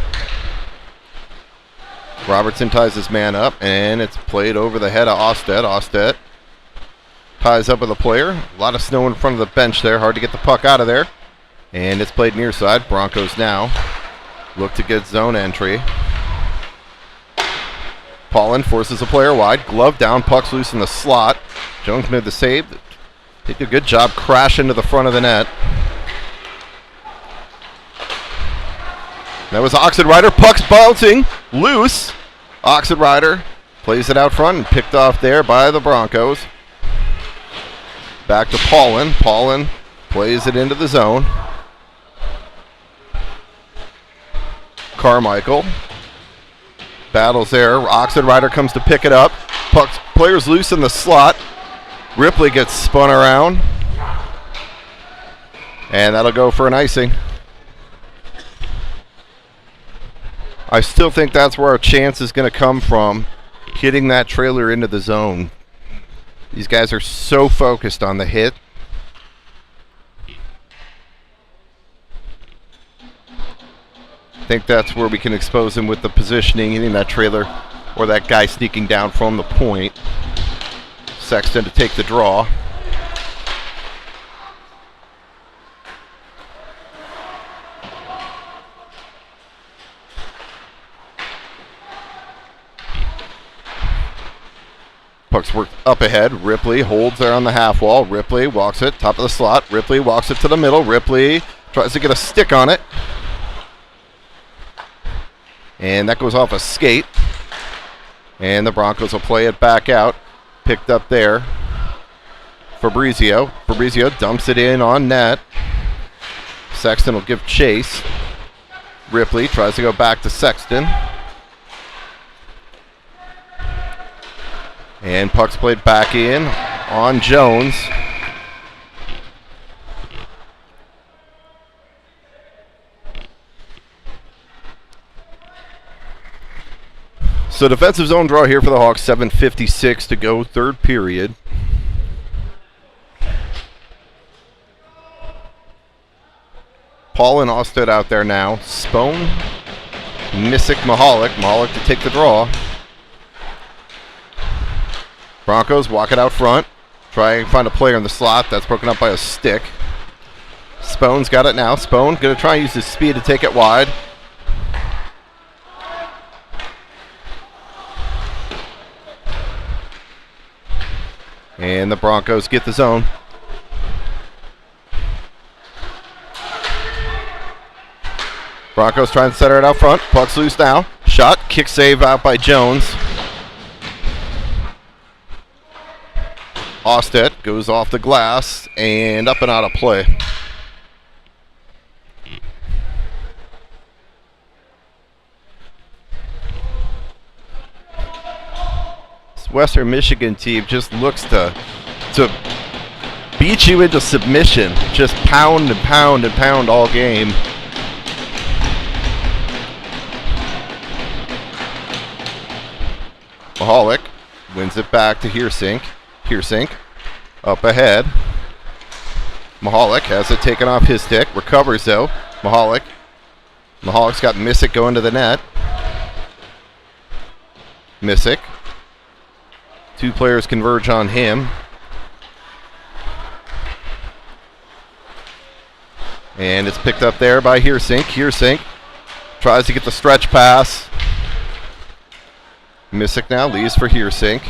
Robertson ties his man up, and it's played over the head of Osted. Osted ties up with a player. A lot of snow in front of the bench there. Hard to get the puck out of there. And it's played near side. Broncos now look to get zone entry. Paulin forces a player wide. Glove down. Puck's loose in the slot. Jones made the save. Did a good job crashing to the front of the net. That was Oxenrider. Puck's bouncing loose. Oxenrider plays it out front and picked off there by the Broncos. Back to Paulin. Paulin plays it into the zone. Carmichael battles there. Oxenrider comes to pick it up. Player's loose in the slot. Ripley gets spun around. And that'll go for an icing. I still think that's where our chance is going to come from, hitting that trailer into the zone. These guys are so focused on the hit. I think that's where we can expose him with the positioning, hitting that trailer, or that guy sneaking down from the point. Sexton to take the draw. Puck's worked up ahead. Ripley holds there on the half wall. Ripley walks it, top of the slot. Ripley walks it to the middle. Ripley tries to get a stick on it. And that goes off a skate. And the Broncos will play it back out. Picked up there. Fabrizio. Fabrizio dumps it in on net. Sexton will give chase. Ripley tries to go back to Sexton. And puck's played back in on Jones. So defensive zone draw here for the Hawks. 7:56 to go, third period. Paul and Osted out there now. Spone, Missick, Mahalik. Mahalik to take the draw. Broncos walk it out front. Try and find a player in the slot. That's broken up by a stick. Spone's got it now. Spone going to try and use his speed to take it wide. And the Broncos get the zone. Broncos trying to center it out front. Puck's loose now. Shot. Kick save out by Jones. Ostedt goes off the glass and up and out of play. This Western Michigan team just looks to beat you into submission. Just pound and pound and pound all game. Mahalik wins it back to Heersink. Heersink up ahead. Mahalik has it taken off his stick. Recovers though. Mahalik's got Missick going to the net. Missick. Two players converge on him. And it's picked up there by Heersink. Heersink tries to get the stretch pass. Missick now leaves for Heersink.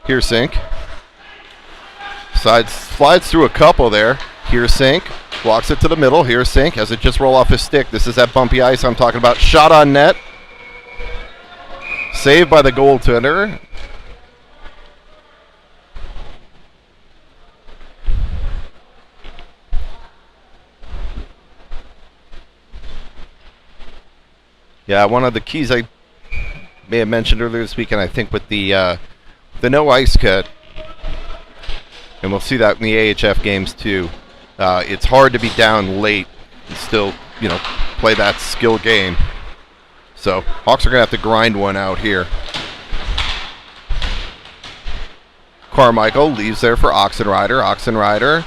Heersink slides through a couple there. Heersink walks it to the middle. Heersink has it just roll off his stick. This is that bumpy ice I'm talking about. Shot on net. Saved by the goaltender. Yeah, one of the keys I may have mentioned earlier this weekend, I think, with the no ice cut, and we'll see that in the AHF games too. It's hard to be down late and still, play that skill game. So Hawks are going to have to grind one out here. Carmichael leaves there for Oxenrider. Oxenrider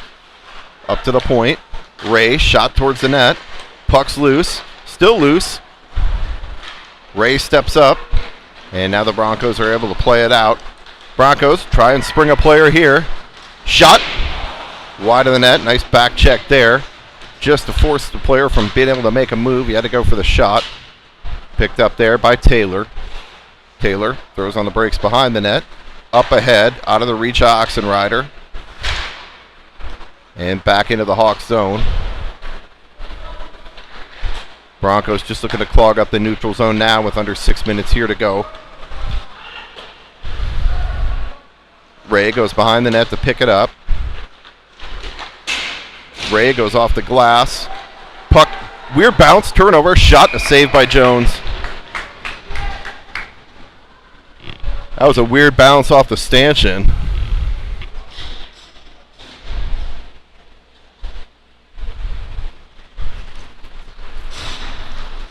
up to the point. Ray shot towards the net. Puck's loose. Still loose. Ray steps up, and now the Broncos are able to play it out. Broncos try and spring a player here. Shot wide of the net. Nice back check there. Just to force the player from being able to make a move. He had to go for the shot. Picked up there by Taylor. Taylor throws on the brakes behind the net. Up ahead, out of the reach of Oxenrider. And back into the Hawks zone. Broncos just looking to clog up the neutral zone now with under 6 minutes here to go. Ray goes behind the net to pick it up. Ray goes off the glass. Puck, weird bounce, turnover, shot, a save by Jones. That was a weird bounce off the stanchion.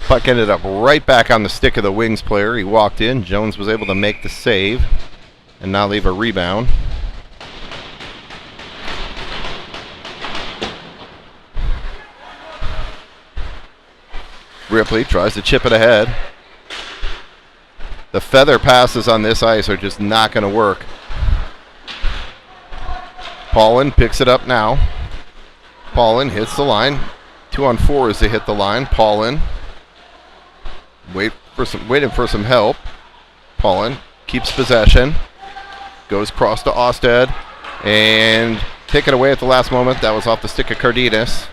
Puck ended up right back on the stick of the Wings player. He walked in. Jones was able to make the save and not leave a rebound. Ripley tries to chip it ahead. The feather passes on this ice are just not going to work. Paulin picks it up now. Paulin hits the line. 2-on-4 as they hit the line. Paulin waiting for some help. Paulin keeps possession. Goes across to Ostedt and taken away at the last moment. That was off the stick of Cardenas.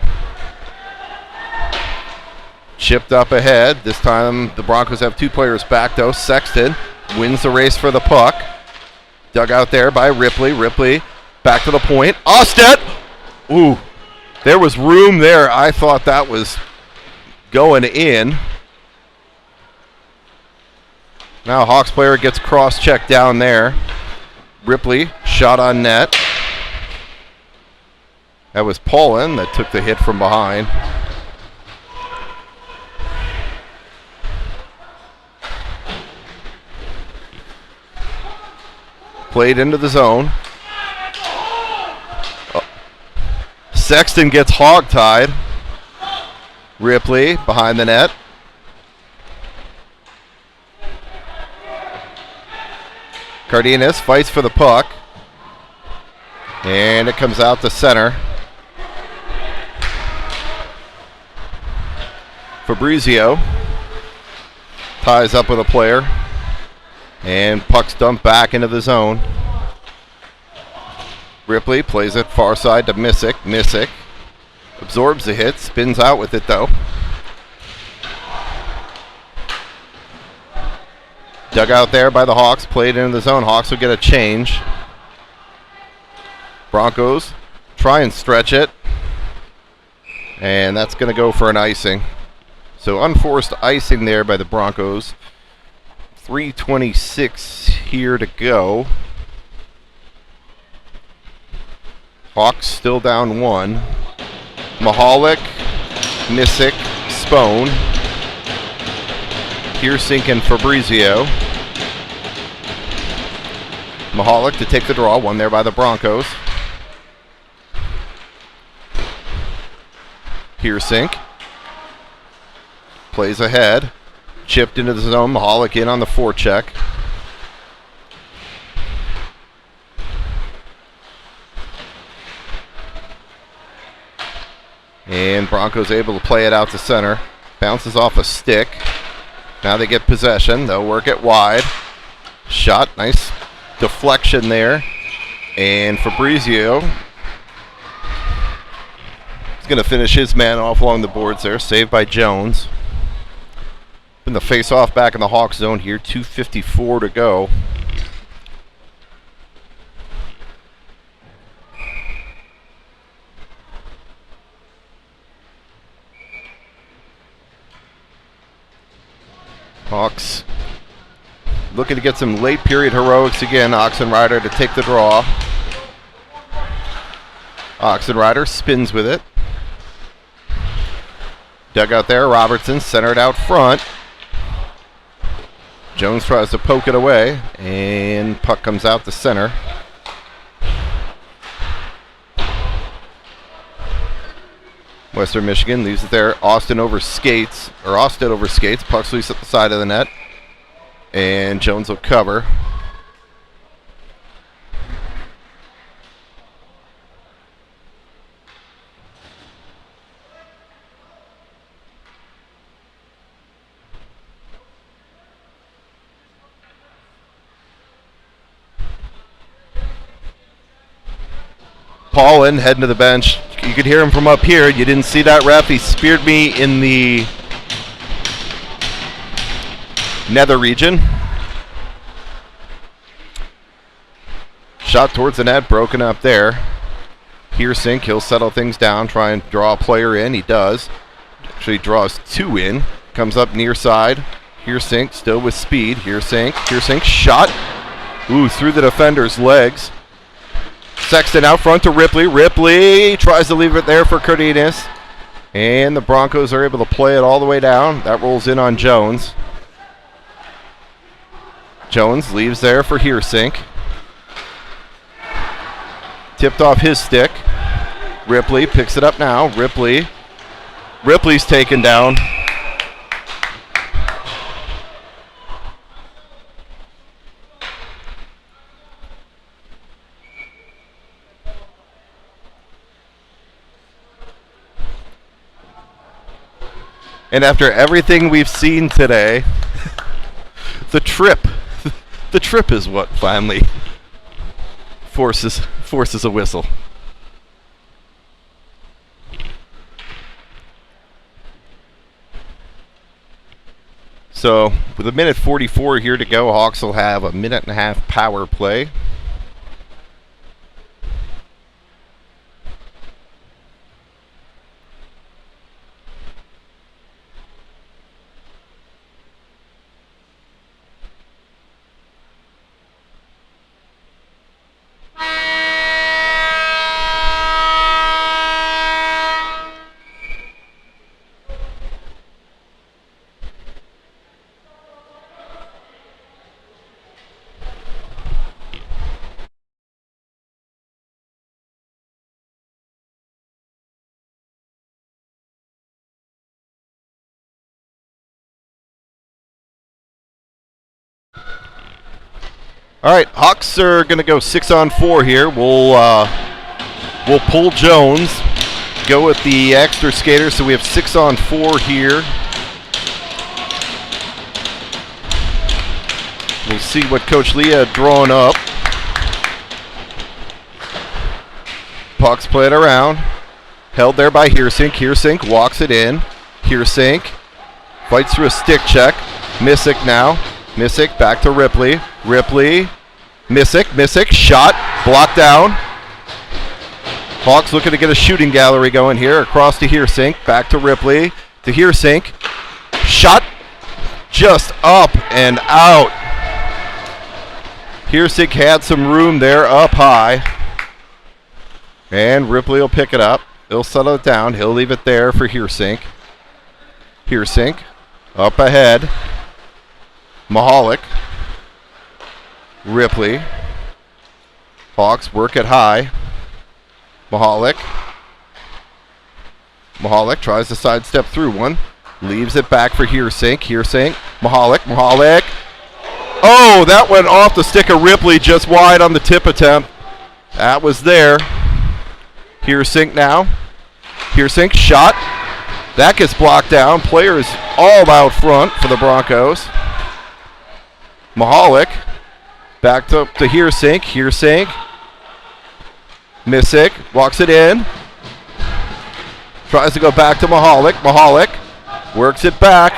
Chipped up ahead. This time the Broncos have two players back though. Sexton wins the race for the puck. Dug out there by Ripley. Ripley back to the point. Ostedt! Ooh, there was room there. I thought that was going in. Now Hawks player gets cross-checked down there. Ripley shot on net. That was Paulin that took the hit from behind. Played into the zone. Sexton gets hog-tied. Ripley behind the net. Cardenas fights for the puck. And it comes out to center. Fabrizio ties up with a player. And puck's dumped back into the zone. Ripley plays it far side to Missick. Missick Absorbs the hit, spins out with it though. Dug out there by the Hawks, played into the zone. Hawks will get a change. Broncos try and stretch it. And that's going to go for an icing. So unforced icing there by the Broncos. 3:26 here to go. Hawks still down 1. Mahalik, Missick, Spone. Piersink and Fabrizio. Mahalik to take the draw. One there by the Broncos. Piersink. Plays ahead. Chipped into the zone. Mahalik in on the forecheck. And Broncos able to play it out to center. Bounces off a stick. Now they get possession. They'll work it wide. Shot. Nice deflection there. And Fabrizio is going to finish his man off along the boards there. Saved by Jones. In the face-off back in the Hawks zone here. 2:54 to go. Hawks looking to get some late period heroics again. Oxenrider to take the draw. Oxenrider spins with it. Dug out there. Robertson centered out front. Jones tries to poke it away, and puck comes out to center. Western Michigan leaves it there. Austin over skates. Puck loose at the side of the net. And Jones will cover. Paulin heading to the bench. You could hear him from up here. You didn't see that, ref. He speared me in the nether region. Shot towards the net, broken up there. Piersink, he'll settle things down, try and draw a player in. He does. Actually draws 2 in. Comes up near side. Piersink still with speed. Piersink shot. Ooh, through the defender's legs. Sexton out front to Ripley. Ripley tries to leave it there for Cardenas. And the Broncos are able to play it all the way down. That rolls in on Jones. Jones leaves there for Piersink. Tipped off his stick. Ripley picks it up now. Ripley's taken down. And after everything we've seen today, the trip is what finally forces a whistle. So with 1:44 here to go, Hawks will have a 1.5-minute power play. All right, Hawks are going to go 6-on-4 here. We'll pull Jones, go with the extra skater, so we have 6-on-4 here. We'll see what Coach Lee had drawn up. Puck's played around. Held there by Heersink. Heersink walks it in. Heersink fights through a stick check. Missick now. Missick back to Ripley. Ripley. Missick. Shot. Blocked down. Hawks looking to get a shooting gallery going here. Across to Heersink. Back to Ripley. To Heersink. Shot. Just up and out. Heersink had some room there up high. And Ripley will pick it up. He'll settle it down. He'll leave it there for Heersink. Heersink up ahead. Mahalik. Ripley. Hawks work it high. Mahalik tries to sidestep through one. Leaves it back for Heersink. Mahalik. Oh, that went off the stick of Ripley just wide on the tip attempt. That was there. Heersink now. Heersink shot. That gets blocked down. Players all out front for the Broncos. Mahalik back to Heersink. Heersink. Missick walks it in. Tries to go back to Mahalik. Mahalik works it back.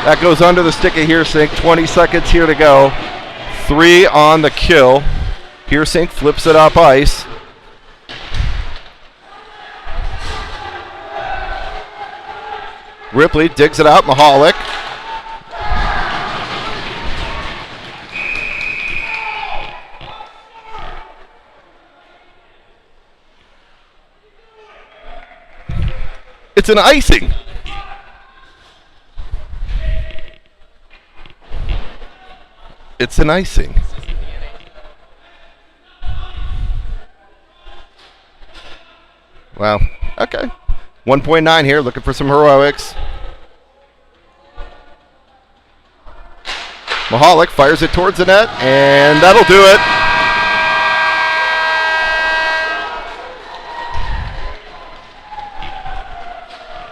That goes under the stick of Heersink. 20 seconds here to go. 3 on the kill. Heersink flips it up ice. Ripley digs it out. Mahalik. It's an icing. It's an icing. Wow. Okay. 1.9 here, looking for some heroics. Mahalik fires it towards the net, and that'll do it.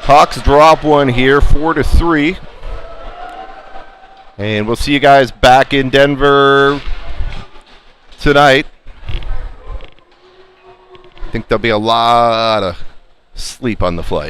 Hawks drop one here, 4-3. And we'll see you guys back in Denver tonight. I think there'll be a lot of sleep on the flight.